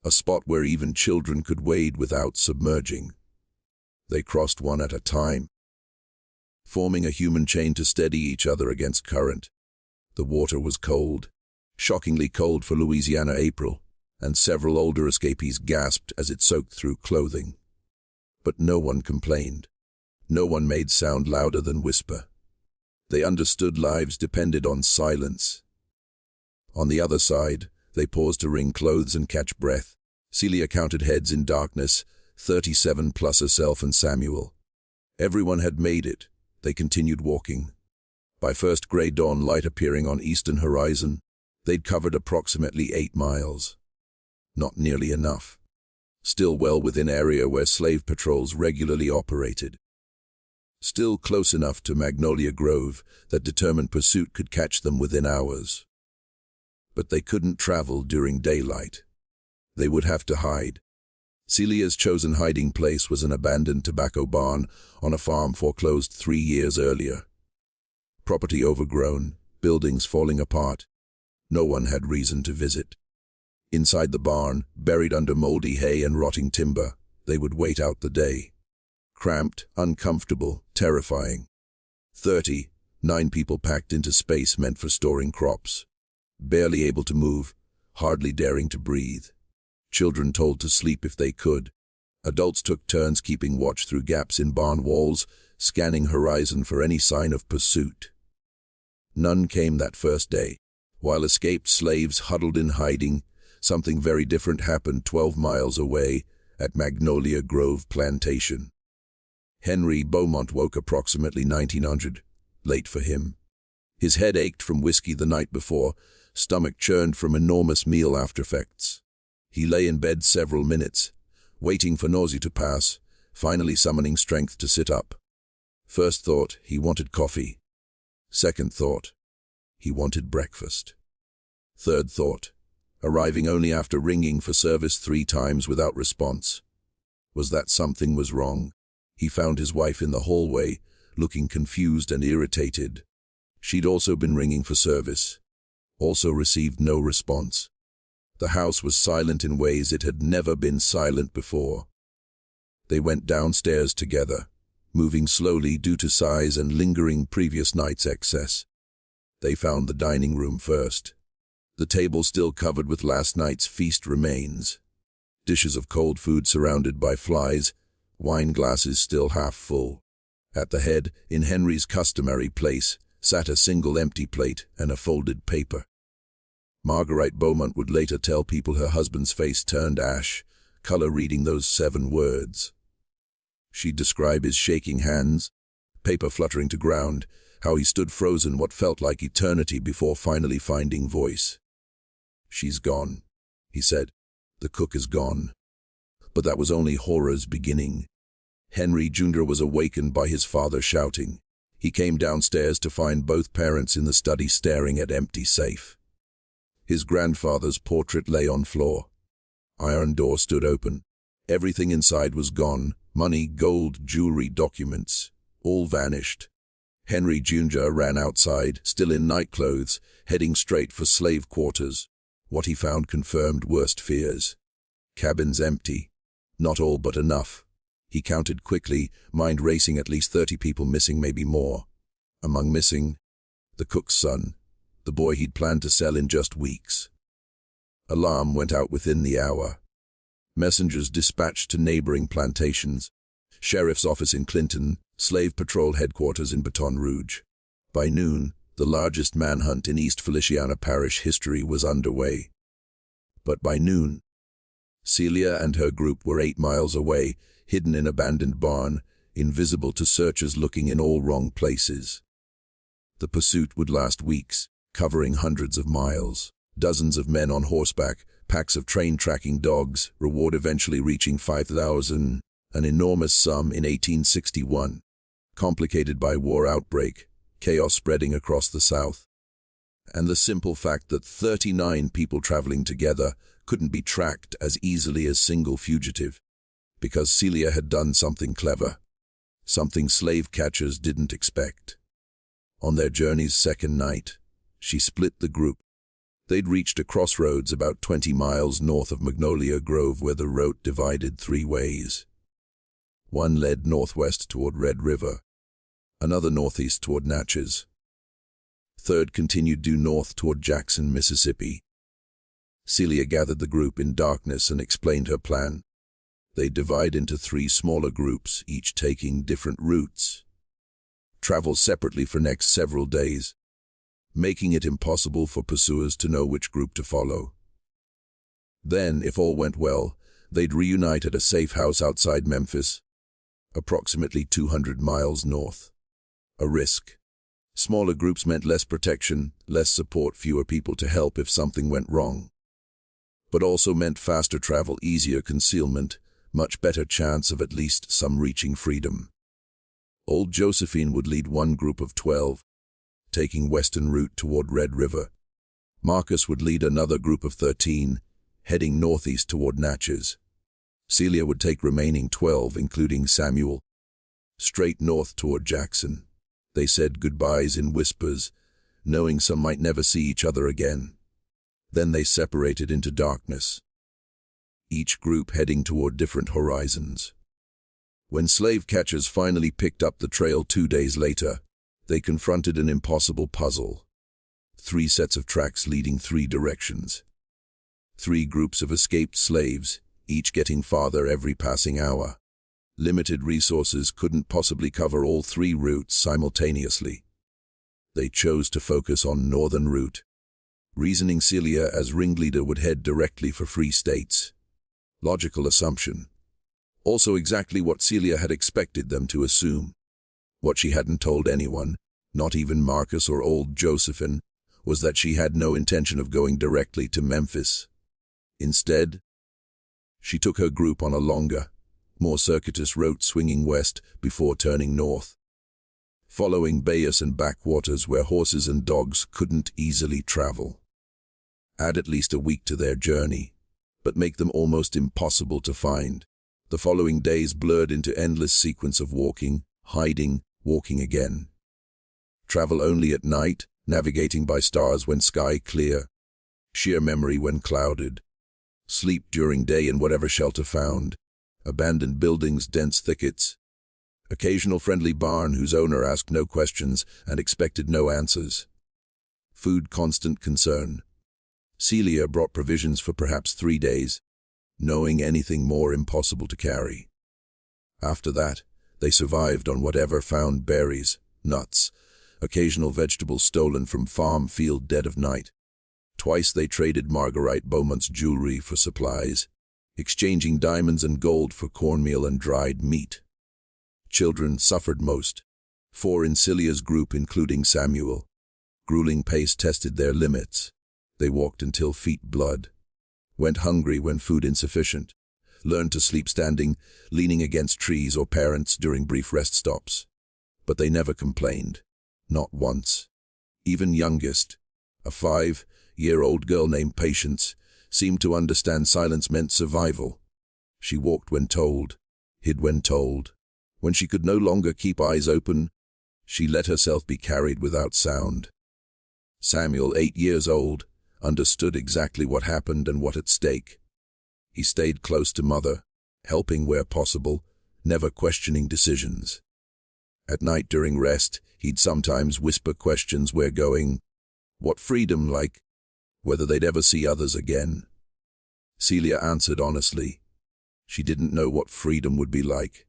a spot where even children could wade without submerging. They crossed one at a time, forming a human chain to steady each other against current. The water was cold, shockingly cold for Louisiana April, and several older escapees gasped as it soaked through clothing. But no one complained. No one made sound louder than whisper. They understood lives depended on silence. On the other side, they paused to wring clothes and catch breath. Celia counted heads in darkness, 37 plus herself and Samuel. Everyone had made it. They continued walking. By first gray dawn light appearing on eastern horizon, they'd covered approximately 8 miles. Not nearly enough. Still well within area where slave patrols regularly operated. Still close enough to Magnolia Grove that determined pursuit could catch them within hours. But they couldn't travel during daylight. They would have to hide. Celia's chosen hiding place was an abandoned tobacco barn on a farm foreclosed 3 years earlier. Property overgrown, buildings falling apart. No one had reason to visit. Inside the barn, buried under moldy hay and rotting timber, they would wait out the day. Cramped, uncomfortable, terrifying. 39 people packed into space meant for storing crops. Barely able to move, hardly daring to breathe. Children told to sleep if they could. Adults took turns keeping watch through gaps in barn walls, scanning horizon for any sign of pursuit. None came that first day. While escaped slaves huddled in hiding, something very different happened 12 miles away at Magnolia Grove Plantation. Henry Beaumont woke approximately 1900, late for him. His head ached from whiskey the night before, stomach churned from enormous meal aftereffects. He lay in bed several minutes, waiting for nausea to pass, finally summoning strength to sit up. First thought, he wanted coffee. Second thought, he wanted breakfast. Third thought, arriving only after ringing for service 3 times without response, was that something was wrong. He found his wife in the hallway, looking confused and irritated. She'd also been ringing for service, also received no response. The house was silent in ways it had never been silent before. They went downstairs together, moving slowly due to size and lingering previous night's excess. They found the dining room first. The table still covered with last night's feast remains. Dishes of cold food surrounded by flies, wine glasses still half full. At the head, in Henry's customary place, sat a single empty plate and a folded paper. Marguerite Beaumont would later tell people her husband's face turned ash, color reading those 7 words. She'd describe his shaking hands, paper fluttering to ground, how he stood frozen what felt like eternity before finally finding voice. "She's gone," he said. "The cook is gone." But that was only horror's beginning. Henry Jr. was awakened by his father shouting. He came downstairs to find both parents in the study staring at empty safe. His grandfather's portrait lay on floor. Iron door stood open. Everything inside was gone. Money, gold, jewelry, documents. All vanished. Henry Jr. ran outside, still in nightclothes, heading straight for slave quarters. What he found confirmed worst fears. Cabins empty. Not all but enough. He counted quickly, mind racing, at least 30 people missing, maybe more. Among missing, the cook's son, the boy he'd planned to sell in just weeks. Alarm went out within the hour. Messengers dispatched to neighboring plantations, sheriff's office in Clinton, slave patrol headquarters in Baton Rouge. By noon, the largest manhunt in East Feliciana Parish history was underway. But by noon, Celia and her group were 8 miles away, hidden in abandoned barn, invisible to searchers looking in all wrong places. The pursuit would last weeks, covering hundreds of miles. Dozens of men on horseback, packs of train-tracking dogs, reward eventually reaching $5,000, an enormous sum in 1861. Complicated by war outbreak, chaos spreading across the South. And the simple fact that 39 people traveling together couldn't be tracked as easily as single fugitive, because Celia had done something clever, something slave catchers didn't expect. On their journey's second night, she split the group. They'd reached a crossroads about 20 miles north of Magnolia Grove where the road divided 3 ways. One led northwest toward Red River, another northeast toward Natchez. Third continued due north toward Jackson, Mississippi. Celia gathered the group in darkness and explained her plan. They'd divide into 3 smaller groups, each taking different routes. Travel separately for next several days, making it impossible for pursuers to know which group to follow. Then, if all went well, they'd reunite at a safe house outside Memphis, approximately 200 miles north. A risk. Smaller groups meant less protection, less support, fewer people to help if something went wrong. But also meant faster travel, easier concealment, much better chance of at least some reaching freedom. Old Josephine would lead one group of 12, taking western route toward Red River. Marcus would lead another group of 13, heading northeast toward Natchez. Celia would take remaining 12, including Samuel, straight north toward Jackson. They said goodbyes in whispers, knowing some might never see each other again. Then they separated into darkness, each group heading toward different horizons. When slave catchers finally picked up the trail 2 days later, they confronted an impossible puzzle. 3 sets of tracks leading 3 directions. 3 groups of escaped slaves, each getting farther every passing hour. Limited resources couldn't possibly cover all 3 routes simultaneously. They chose to focus on northern route, reasoning Celia as ringleader would head directly for free states. Logical assumption. Also exactly what Celia had expected them to assume. What she hadn't told anyone, not even Marcus or old Josephine, was that she had no intention of going directly to Memphis. Instead, she took her group on a longer, more circuitous route swinging west before turning north, following bayous and backwaters where horses and dogs couldn't easily travel. Add at least a week to their journey, but make them almost impossible to find. The following days blurred into endless sequence of walking, hiding, walking again. Travel only at night, navigating by stars when sky clear, sheer memory when clouded. Sleep during day in whatever shelter found. Abandoned buildings, dense thickets. Occasional friendly barn whose owner asked no questions and expected no answers. Food constant concern. Celia brought provisions for perhaps 3 days, knowing anything more impossible to carry. After that, they survived on whatever found: berries, nuts, occasional vegetables stolen from farm field dead of night. Twice they traded Marguerite Beaumont's jewelry for supplies, exchanging diamonds and gold for cornmeal and dried meat. Children suffered most. 4 in Celia's group, including Samuel. Grueling pace tested their limits. They walked until feet bled, went hungry when food insufficient, learned to sleep standing, leaning against trees or parents during brief rest stops. But they never complained, not once. Even youngest, a 5-year-old girl named Patience, seemed to understand silence meant survival. She walked when told, hid when told. When she could no longer keep eyes open, she let herself be carried without sound. Samuel, 8 years old, understood exactly what happened and what at stake. He stayed close to Mother, helping where possible, never questioning decisions. At night during rest, he'd sometimes whisper questions: where going, what freedom like, whether they'd ever see others again. Celia answered honestly. She didn't know what freedom would be like,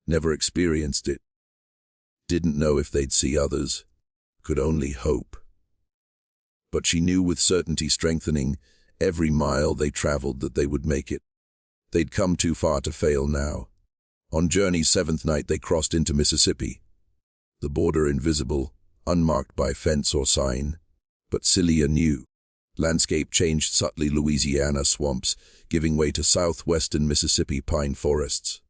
never experienced it, didn't know if they'd see others, could only hope. But she knew with certainty strengthening every mile they traveled that they would make it. They'd come too far to fail now. On journey's 7th night they crossed into Mississippi, the border invisible, unmarked by fence or sign. But Celia knew. Landscape changed subtly: Louisiana swamps, giving way to southwestern Mississippi pine forests.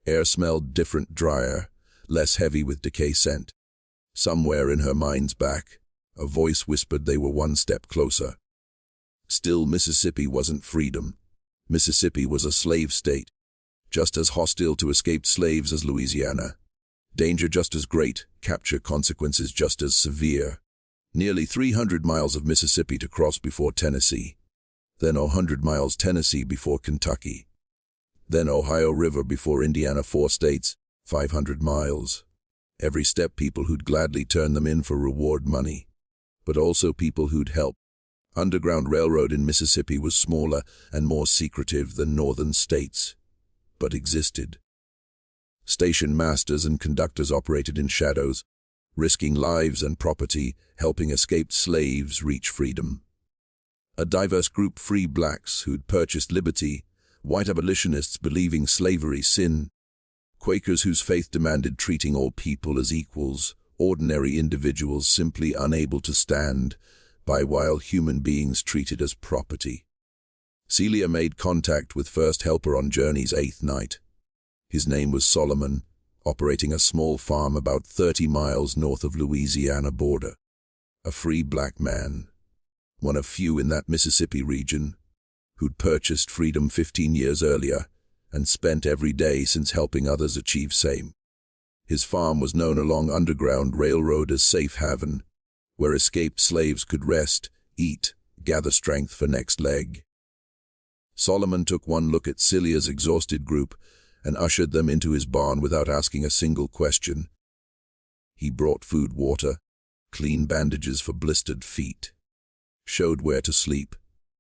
Air smelled different, drier, less heavy with decay scent. Somewhere in her mind's back, a voice whispered they were one step closer. Still, Mississippi wasn't freedom. Mississippi was a slave state, just as hostile to escaped slaves as Louisiana. Danger just as great, capture consequences just as severe. Nearly 300 miles of Mississippi to cross before Tennessee. Then 100 miles Tennessee before Kentucky. Then Ohio River before Indiana. 4 states, 500 miles. Every step people who'd gladly turn them in for reward money, but also people who'd help. Underground railroad in Mississippi was smaller and more secretive than northern states, but existed. Station masters and conductors operated in shadows, risking lives and property, helping escaped slaves reach freedom. A diverse group: free blacks who'd purchased liberty, white abolitionists believing slavery sin, Quakers whose faith demanded treating all people as equals, ordinary individuals simply unable to stand by while human beings treated as property. Celia made contact with first helper on journey's 8th night. His name was Solomon, operating a small farm about 30 miles north of Louisiana border. A free black man, one of few in that Mississippi region, who'd purchased freedom 15 years earlier and spent every day since helping others achieve same. His farm was known along Underground Railroad as Safe Haven, where escaped slaves could rest, eat, gather strength for next leg. Solomon took one look at Celia's exhausted group and ushered them into his barn without asking a single question. He brought food, water, clean bandages for blistered feet, showed where to sleep,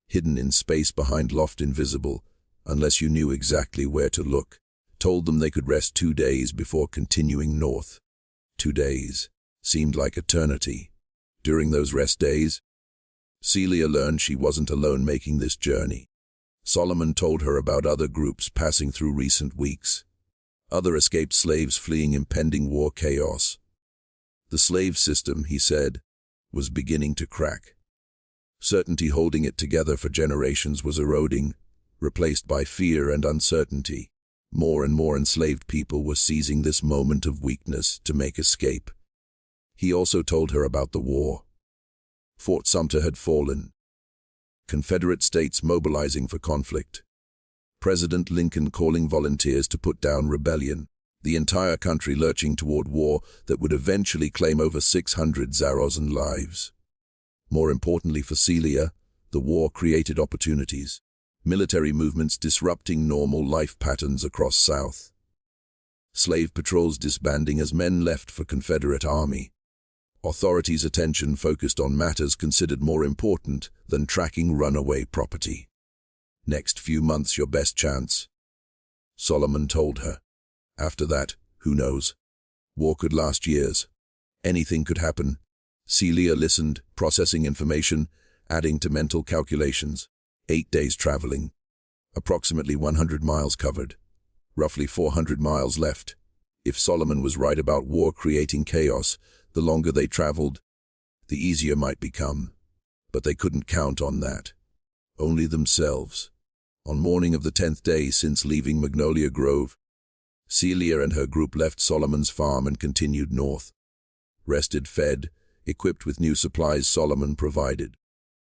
hidden in space behind loft invisible, unless you knew exactly where to look, told them they could rest 2 days before continuing north. 2 days seemed like eternity. During those rest days, Celia learned she wasn't alone making this journey. Solomon told her about other groups passing through recent weeks, other escaped slaves fleeing impending war chaos. The slave system, he said, was beginning to crack. Certainty holding it together for generations was eroding, replaced by fear and uncertainty. More and more enslaved people were seizing this moment of weakness to make escape. He also told her about the war. Fort Sumter had fallen. Confederate states mobilizing for conflict. President Lincoln calling volunteers to put down rebellion. The entire country lurching toward war that would eventually claim over 600,000 lives. More importantly for Celia, the war created opportunities. Military movements disrupting normal life patterns across South. Slave patrols disbanding as men left for Confederate Army. Authorities' attention focused on matters considered more important than tracking runaway property. Next few months your best chance, Solomon told her. After that, who knows? War could last years. Anything could happen. Celia listened, processing information, adding to mental calculations. 8 days traveling. Approximately 100 miles covered. Roughly 400 miles left. If Solomon was right about war creating chaos, the longer they traveled, the easier might become. But they couldn't count on that. Only themselves. On morning of the 10th day since leaving Magnolia Grove, Celia and her group left Solomon's farm and continued north. Rested, fed, equipped with new supplies Solomon provided.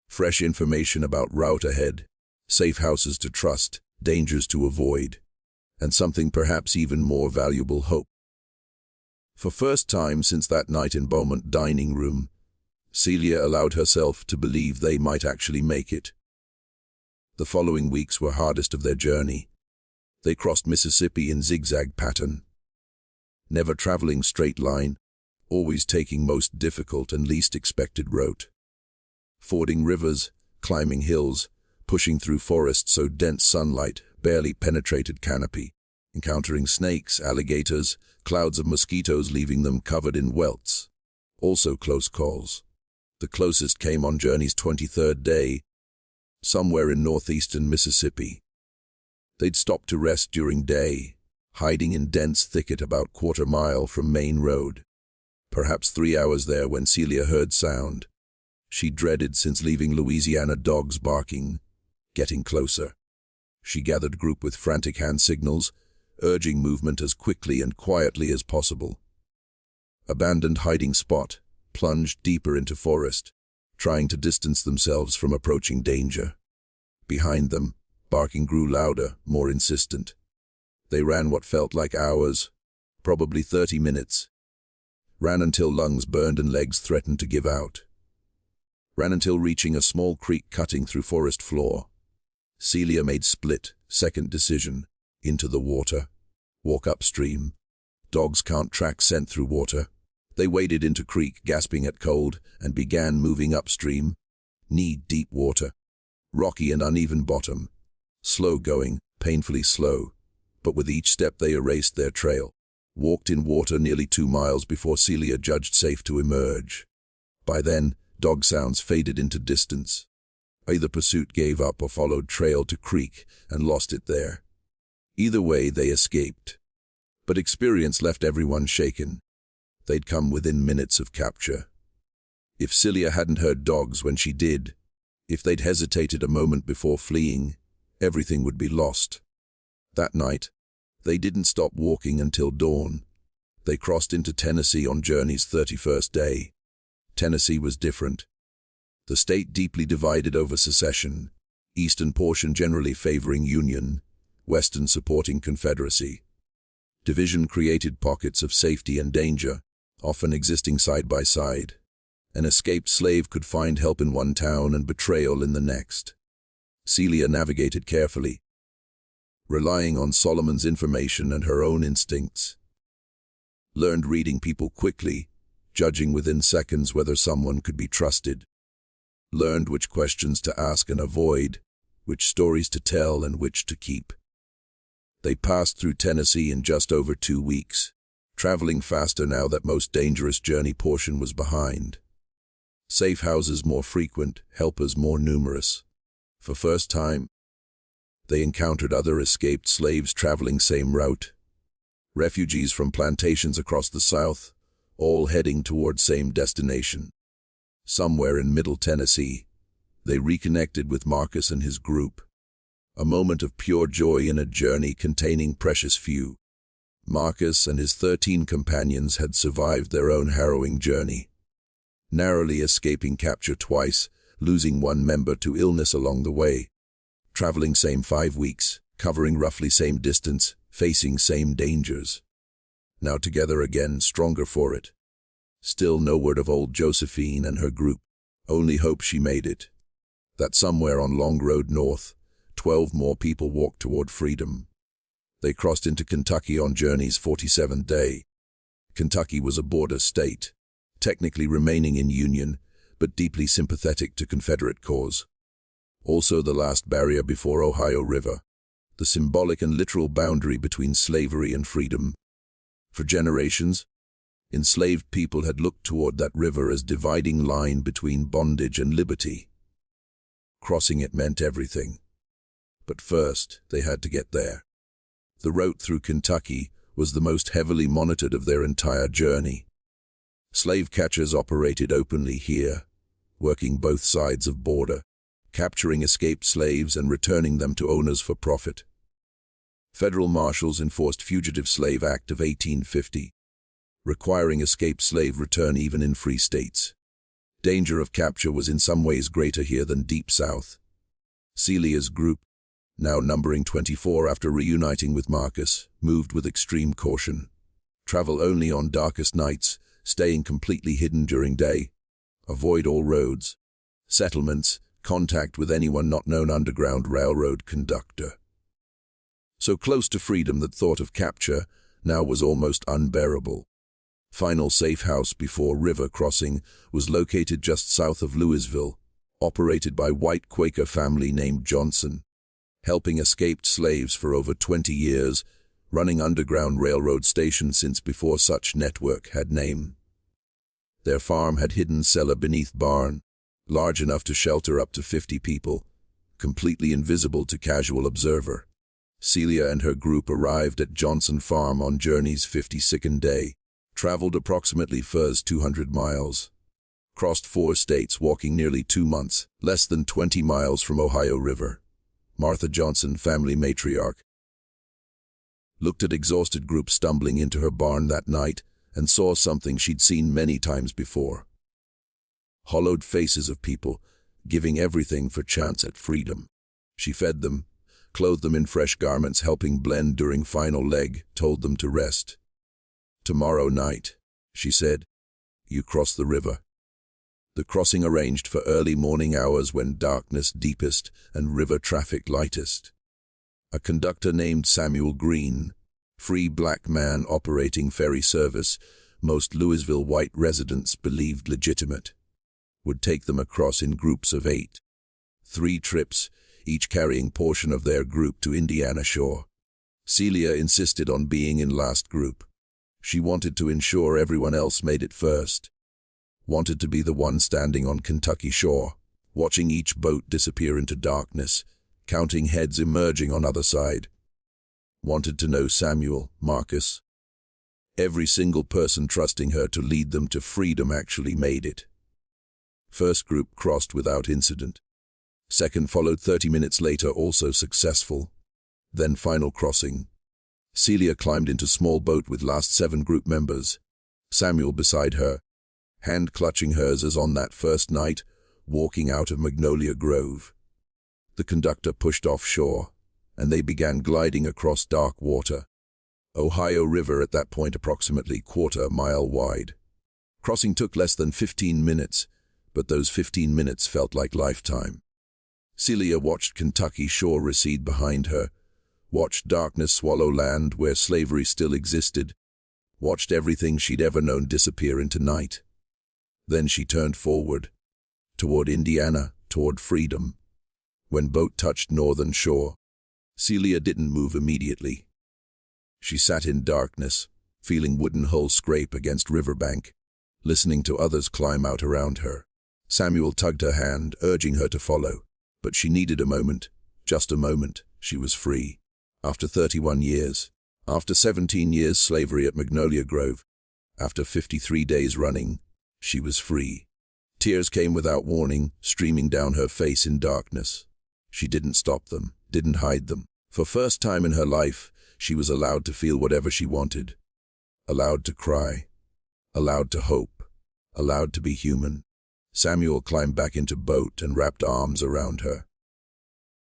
Fresh information about route ahead, safe houses to trust, dangers to avoid, and something perhaps even more valuable, hope. For first time since that night in Beaumont dining room, Celia allowed herself to believe they might actually make it. The following weeks were hardest of their journey. They crossed Mississippi in zigzag pattern, never traveling straight line, always taking most difficult and least expected route. Fording rivers, climbing hills, pushing through forests so dense sunlight barely penetrated canopy, encountering snakes, alligators, clouds of mosquitoes leaving them covered in welts. Also close calls. The closest came on journey's 23rd day, somewhere in northeastern Mississippi. They'd stopped to rest during day, hiding in dense thicket about quarter mile from main road. Perhaps 3 hours there when Celia heard sound she dreaded since leaving Louisiana, dogs barking, getting closer. She gathered group with frantic hand signals, urging movement as quickly and quietly as possible. Abandoned hiding spot, plunged deeper into forest, trying to distance themselves from approaching danger. Behind them, barking grew louder, more insistent. They ran what felt like hours, probably 30 minutes. Ran until lungs burned and legs threatened to give out. Ran until reaching a small creek cutting through forest floor. Celia made split-second decision. Into the water. Walk upstream. Dogs can't track scent through water. They waded into creek, gasping at cold, and began moving upstream. Knee-deep water. Rocky and uneven bottom. Slow going, painfully slow. But with each step they erased their trail. Walked in water nearly 2 miles before Celia judged safe to emerge. By then, dog sounds faded into distance. Either pursuit gave up or followed trail to creek and lost it there. Either way, they escaped. But experience left everyone shaken. They'd come within minutes of capture. If Celia hadn't heard dogs when she did, if they'd hesitated a moment before fleeing, everything would be lost. That night, they didn't stop walking until dawn. They crossed into Tennessee on Journey's 31st day. Tennessee was different. The state deeply divided over secession, eastern portion generally favoring Union, western supporting Confederacy. Division created pockets of safety and danger, often existing side by side. An escaped slave could find help in one town and betrayal in the next. Celia navigated carefully, relying on Solomon's information and her own instincts. Learned reading people quickly, judging within seconds whether someone could be trusted. Learned which questions to ask and avoid, which stories to tell and which to keep. They passed through Tennessee in just over 2 weeks, traveling faster now that most dangerous journey portion was behind. Safe houses more frequent, helpers more numerous. For first time, they encountered other escaped slaves traveling same route. Refugees from plantations across the South, all heading toward same destination. Somewhere in Middle Tennessee, they reconnected with Marcus and his group. A moment of pure joy in a journey containing precious few. Marcus and his 13 companions had survived their own harrowing journey, narrowly escaping capture twice, losing one member to illness along the way. Traveling same 5 weeks, covering roughly same distance, facing same dangers. Now together again, stronger for it. Still no word of old Josephine and her group. Only hope she made it. That somewhere on Long Road North, 12 more people walked toward freedom. They crossed into Kentucky on Journey's 47th day. Kentucky was a border state, technically remaining in Union, but deeply sympathetic to Confederate cause. Also the last barrier before Ohio River, the symbolic and literal boundary between slavery and freedom. For generations, enslaved people had looked toward that river as dividing line between bondage and liberty. Crossing it meant everything. But first, they had to get there. The route through Kentucky was the most heavily monitored of their entire journey. Slave catchers operated openly here, working both sides of border, capturing escaped slaves and returning them to owners for profit. Federal marshals enforced Fugitive Slave Act of 1850, requiring escaped slave return even in free states. Danger of capture was in some ways greater here than Deep South. Celia's group, now numbering 24 after reuniting with Marcus, moved with extreme caution. Travel only on darkest nights, staying completely hidden during day. Avoid all roads, settlements, contact with anyone not known underground railroad conductor. So close to freedom that thought of capture now was almost unbearable. Final safe house before river crossing was located just south of Louisville, operated by white Quaker family named Johnson, helping escaped slaves for over 20 years, running underground railroad station since before such network had name. Their farm had hidden cellar beneath barn, large enough to shelter up to 50 people, completely invisible to casual observer. Celia and her group arrived at Johnson Farm on Journey's 52nd day, traveled approximately 200 miles, crossed 4 states walking nearly 2 months, less than 20 miles from Ohio River. Martha Johnson, family matriarch, looked at exhausted group stumbling into her barn that night and saw something she'd seen many times before. Hollowed faces of people, giving everything for chance at freedom. She fed them, clothed them in fresh garments, helping blend during final leg, told them to rest. "Tomorrow night," she said, "you cross the river." The crossing arranged for early morning hours when darkness deepest and river traffic lightest. A conductor named Samuel Green, free black man operating ferry service, most Louisville white residents believed legitimate, would take them across in groups of 8. 3 trips, each carrying portion of their group to Indiana shore. Celia insisted on being in last group. She wanted to ensure everyone else made it first. Wanted to be the one standing on Kentucky shore. watching each boat disappear into darkness, counting heads emerging on other side. Wanted to know Samuel, Marcus. Every single person trusting her to lead them to freedom actually made it. First group crossed without incident. Second followed 30 minutes later, also successful. Then final crossing. Celia climbed into small boat with last 7 group members. Samuel beside her, hand clutching hers as on that first night, walking out of Magnolia Grove. The conductor pushed offshore, and they began gliding across dark water. Ohio River at that point approximately quarter-mile wide. Crossing took less than 15 minutes, but those 15 minutes felt like lifetime. Celia watched Kentucky shore recede behind her, watched darkness swallow land where slavery still existed, watched everything she'd ever known disappear into night. Then she turned forward, toward Indiana, toward freedom. When boat touched northern shore, Celia didn't move immediately. She sat in darkness, feeling wooden hulls scrape against riverbank, listening to others climb out around her. Samuel tugged her hand, urging her to follow, but she needed a moment, just a moment. She was free. After 31 years, after 17 years slavery at Magnolia Grove, after 53 days running, she was free. Tears came without warning, streaming down her face in darkness. She didn't stop them, didn't hide them. For first time in her life, she was allowed to feel whatever she wanted. Allowed to cry. Allowed to hope. Allowed to be human. Samuel climbed back into boat and wrapped arms around her.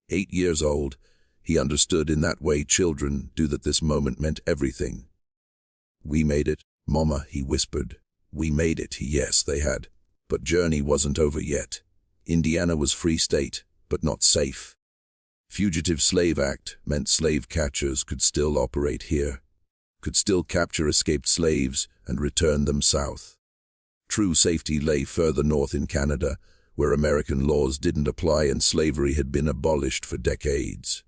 8 years old, he understood in that way children do that this moment meant everything. "We made it, Mama," he whispered. "We made it." Yes, they had. But journey wasn't over yet. Indiana was free state, but not safe. Fugitive Slave Act meant slave catchers could still operate here, could still capture escaped slaves and return them south. True safety lay further north in Canada, where American laws didn't apply and slavery had been abolished for decades.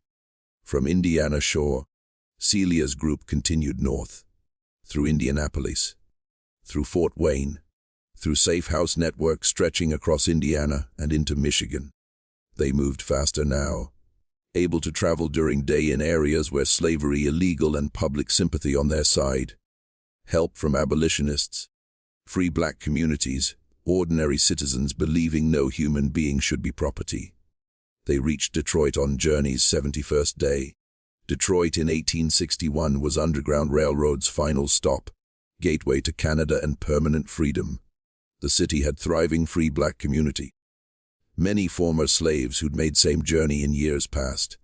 From Indiana shore, Celia's group continued north, through Indianapolis, through Fort Wayne, through safe house networks stretching across Indiana and into Michigan. They moved faster now, able to travel during day in areas where slavery illegal and public sympathy on their side. Help from abolitionists, free black communities, ordinary citizens believing no human being should be property. They reached Detroit on Journey's 71st day. Detroit in 1861 was Underground Railroad's final stop, gateway to Canada and permanent freedom. The city had thriving free black community. Many former slaves who'd made same journey in years past.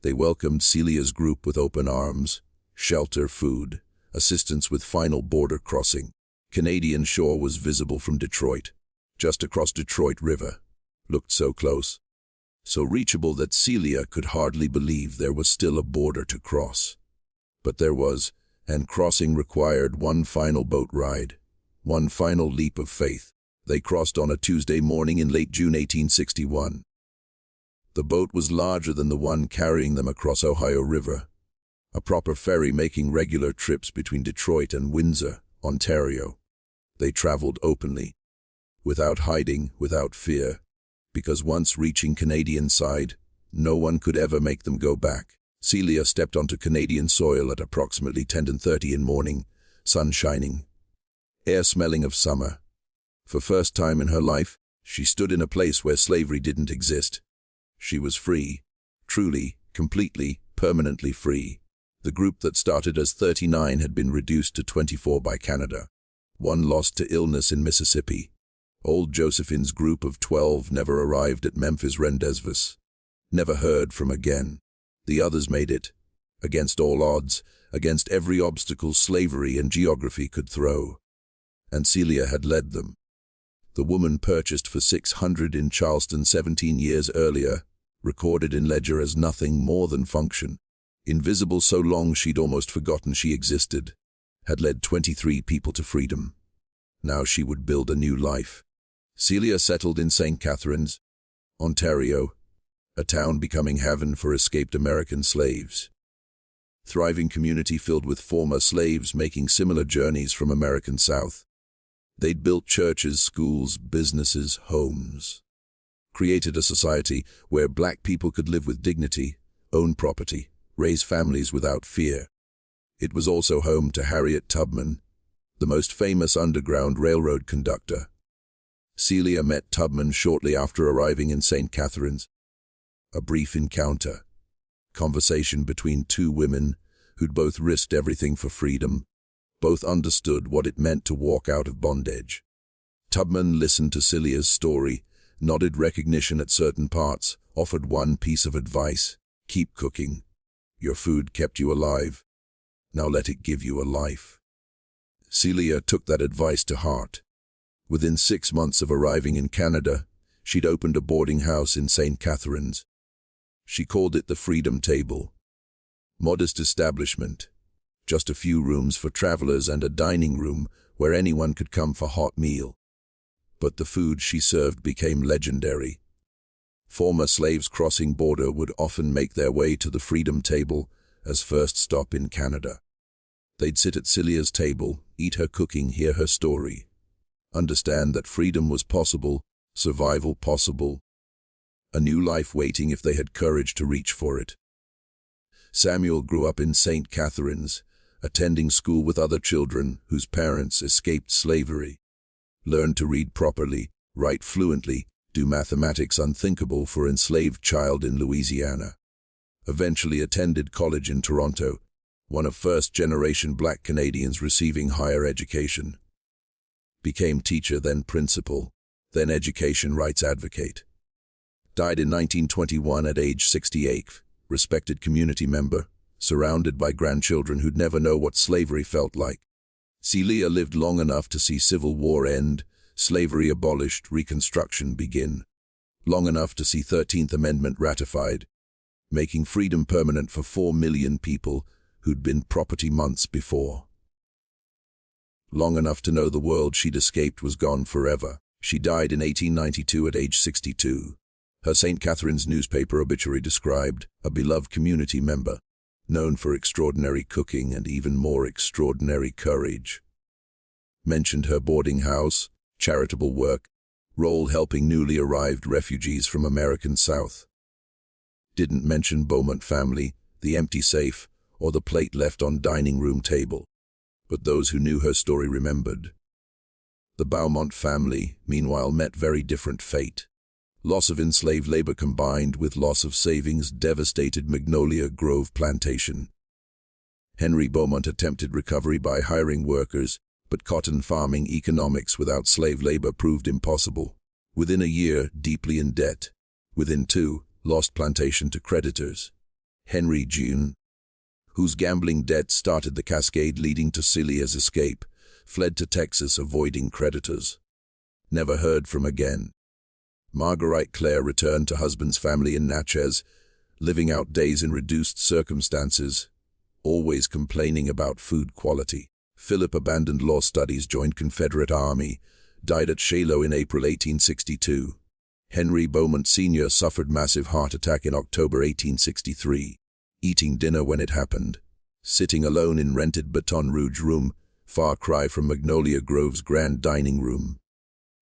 They welcomed Celia's group with open arms, shelter, food, assistance with final border crossing. Canadian shore was visible from Detroit, just across Detroit River. Looked so close, so reachable that Celia could hardly believe there was still a border to cross. But there was, and crossing required one final boat ride, one final leap of faith. They crossed on a Tuesday morning in late June 1861. The boat was larger than the one carrying them across Ohio River, a proper ferry making regular trips between Detroit and Windsor, Ontario. They traveled openly, without hiding, without fear, because once reaching Canadian side, no one could ever make them go back. Celia stepped onto Canadian soil at approximately 10:30 in morning, sun shining, air smelling of summer. For first time in her life, she stood in a place where slavery didn't exist. She was free, truly, completely, permanently free. The group that started as 39 had been reduced to 24 by Canada. One lost to illness in Mississippi. Old Josephine's group of 12 never arrived at Memphis Rendezvous. Never heard from again. The others made it, against all odds, against every obstacle slavery and geography could throw. And Celia had led them. The woman purchased for $600 in Charleston 17 years earlier, recorded in ledger as nothing more than function. Invisible so long she'd almost forgotten she existed, had led 23 people to freedom. Now she would build a new life. Celia settled in St. Catharines, Ontario, a town becoming heaven for escaped American slaves. Thriving community filled with former slaves making similar journeys from American South. They'd built churches, schools, businesses, homes. created a society where black people could live with dignity, own property, raise families without fear. It was also home to Harriet Tubman, the most famous Underground Railroad conductor. Celia met Tubman shortly after arriving in St. Catharines. A brief encounter. Conversation between two women who'd both risked everything for freedom. Both understood what it meant to walk out of bondage. Tubman listened to Celia's story, nodded recognition at certain parts, offered one piece of advice: keep cooking. Your food kept you alive. Now let it give you a life. Celia took that advice to heart. Within 6 months of arriving in Canada, she'd opened a boarding house in St. Catharines. She called it the Freedom Table. Modest establishment, just a few rooms for travelers and a dining room where anyone could come for hot meal. But the food she served became legendary. Former slaves crossing border would often make their way to the Freedom Table as first stop in Canada. They'd sit at Celia's table, eat her cooking, hear her story, understand that freedom was possible, survival possible, a new life waiting if they had courage to reach for it. Samuel grew up in St. Catharines, attending school with other children whose parents escaped slavery, learned to read properly, write fluently, do mathematics unthinkable for an enslaved child in Louisiana. Eventually attended college in Toronto, one of first-generation black Canadians receiving higher education. Became teacher, then principal, then education rights advocate. Died in 1921 at age 68, respected community member, surrounded by grandchildren who'd never know what slavery felt like. Celia lived long enough to see Civil War end, slavery abolished, Reconstruction begin. Long enough to see 13th Amendment ratified, making freedom permanent for 4 million people who'd been property months before. Long enough to know the world she'd escaped was gone forever. She died in 1892 at age 62. Her St. Catharines newspaper obituary described a beloved community member, known for extraordinary cooking and even more extraordinary courage. Mentioned her boarding house, charitable work, role helping newly arrived refugees from American South. Didn't mention Beaumont family, the empty safe, or the plate left on dining room table. But those who knew her story remembered. The Beaumont family, meanwhile, met very different fate. Loss of enslaved labor combined with loss of savings devastated Magnolia Grove Plantation. Henry Beaumont attempted recovery by hiring workers, but cotton farming economics without slave labor proved impossible. Within a year, deeply in debt. Within 2, lost plantation to creditors. Henry June, whose gambling debt started the cascade leading to Celia's escape, fled to Texas avoiding creditors. Never heard from again. Marguerite Claire returned to husband's family in Natchez, living out days in reduced circumstances, always complaining about food quality. Philip abandoned law studies, joined Confederate Army, died at Shiloh in April 1862. Henry Beaumont Sr. suffered massive heart attack in October 1863. Eating dinner when it happened. Sitting alone in rented Baton Rouge room, far cry from Magnolia Grove's grand dining room.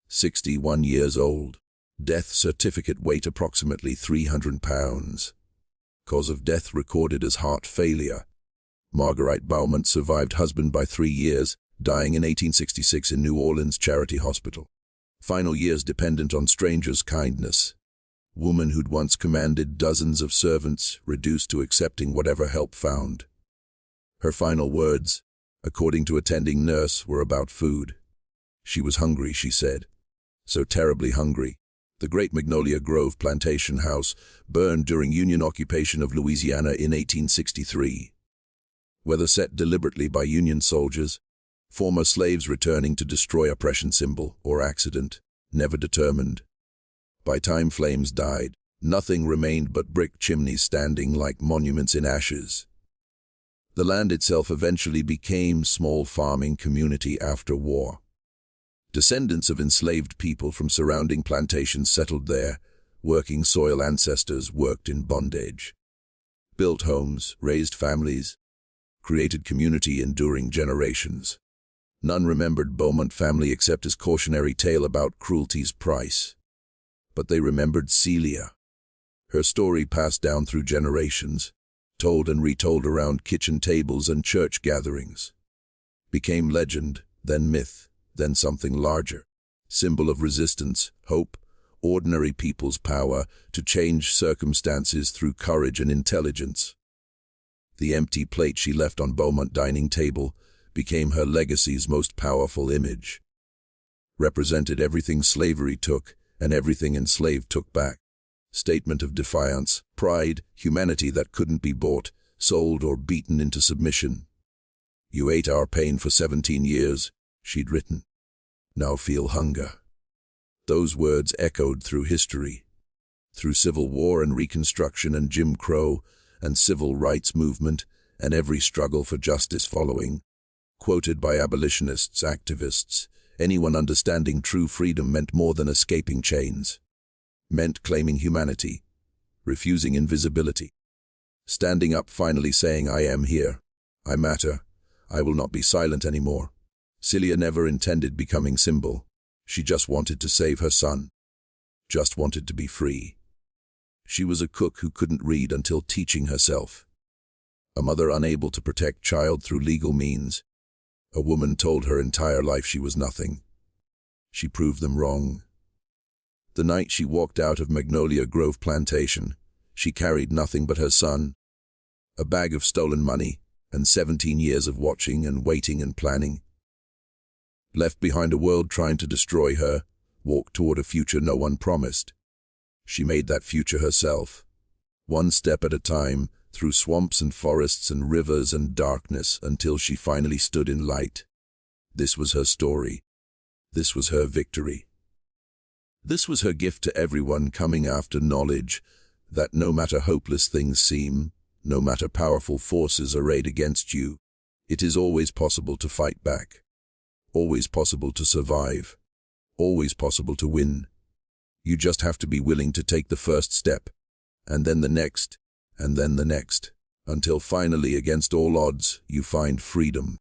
61 years old. Death certificate weight approximately 300 pounds. Cause of death recorded as heart failure. Marguerite Beaumont survived husband by 3 years, dying in 1866 in New Orleans Charity Hospital. Final years dependent on strangers' kindness. Woman who'd once commanded dozens of servants, reduced to accepting whatever help found. Her final words, according to attending nurse, were about food. She was hungry, she said. So terribly hungry. The great Magnolia Grove Plantation house burned during Union occupation of Louisiana in 1863. Whether set deliberately by Union soldiers, former slaves returning to destroy oppression symbol, or accident, never determined. By time flames died, nothing remained but brick chimneys standing like monuments in ashes. The land itself eventually became small farming community after war. Descendants of enslaved people from surrounding plantations settled there. Working soil ancestors worked in bondage. Built homes, raised families, created community enduring generations. None remembered Beaumont family except his cautionary tale about cruelty's price. but they remembered Celia. Her story passed down through generations, told and retold around kitchen tables and church gatherings. Became legend, then myth, then something larger. Symbol of resistance, hope, ordinary people's power to change circumstances through courage and intelligence. The empty plate she left on Beaumont dining table became her legacy's most powerful image. Represented everything slavery took and everything enslaved took back. Statement of defiance, pride, humanity that couldn't be bought, sold, or beaten into submission. "You ate our pain for 17 years, she'd written. Now feel hunger." Those words echoed through history, through Civil War and Reconstruction and Jim Crow and Civil Rights Movement and every struggle for justice following. Quoted by abolitionists, activists, anyone understanding true freedom meant more than escaping chains. Meant claiming humanity, refusing invisibility. Standing up, finally saying, "I am here. I matter. I will not be silent anymore." Celia never intended becoming symbol. She just wanted to save her son. Just wanted to be free. She was a cook who couldn't read until teaching herself. A mother unable to protect child through legal means. A woman told her entire life she was nothing. She proved them wrong. The night she walked out of Magnolia Grove Plantation, she carried nothing but her son, a bag of stolen money, and 17 years of watching and waiting and planning. Left behind a world trying to destroy her, walked toward a future no one promised. She made that future herself, one step at a time, through swamps and forests and rivers and darkness, until she finally stood in light. This was her story. This was her victory. This was her gift to everyone coming after knowledge that no matter hopeless things seem, no matter powerful forces arrayed against you, it is always possible to fight back. Always possible to survive. Always possible to win. You just have to be willing to take the first step, and then the next, and then the next, until finally, against all odds, you find freedom.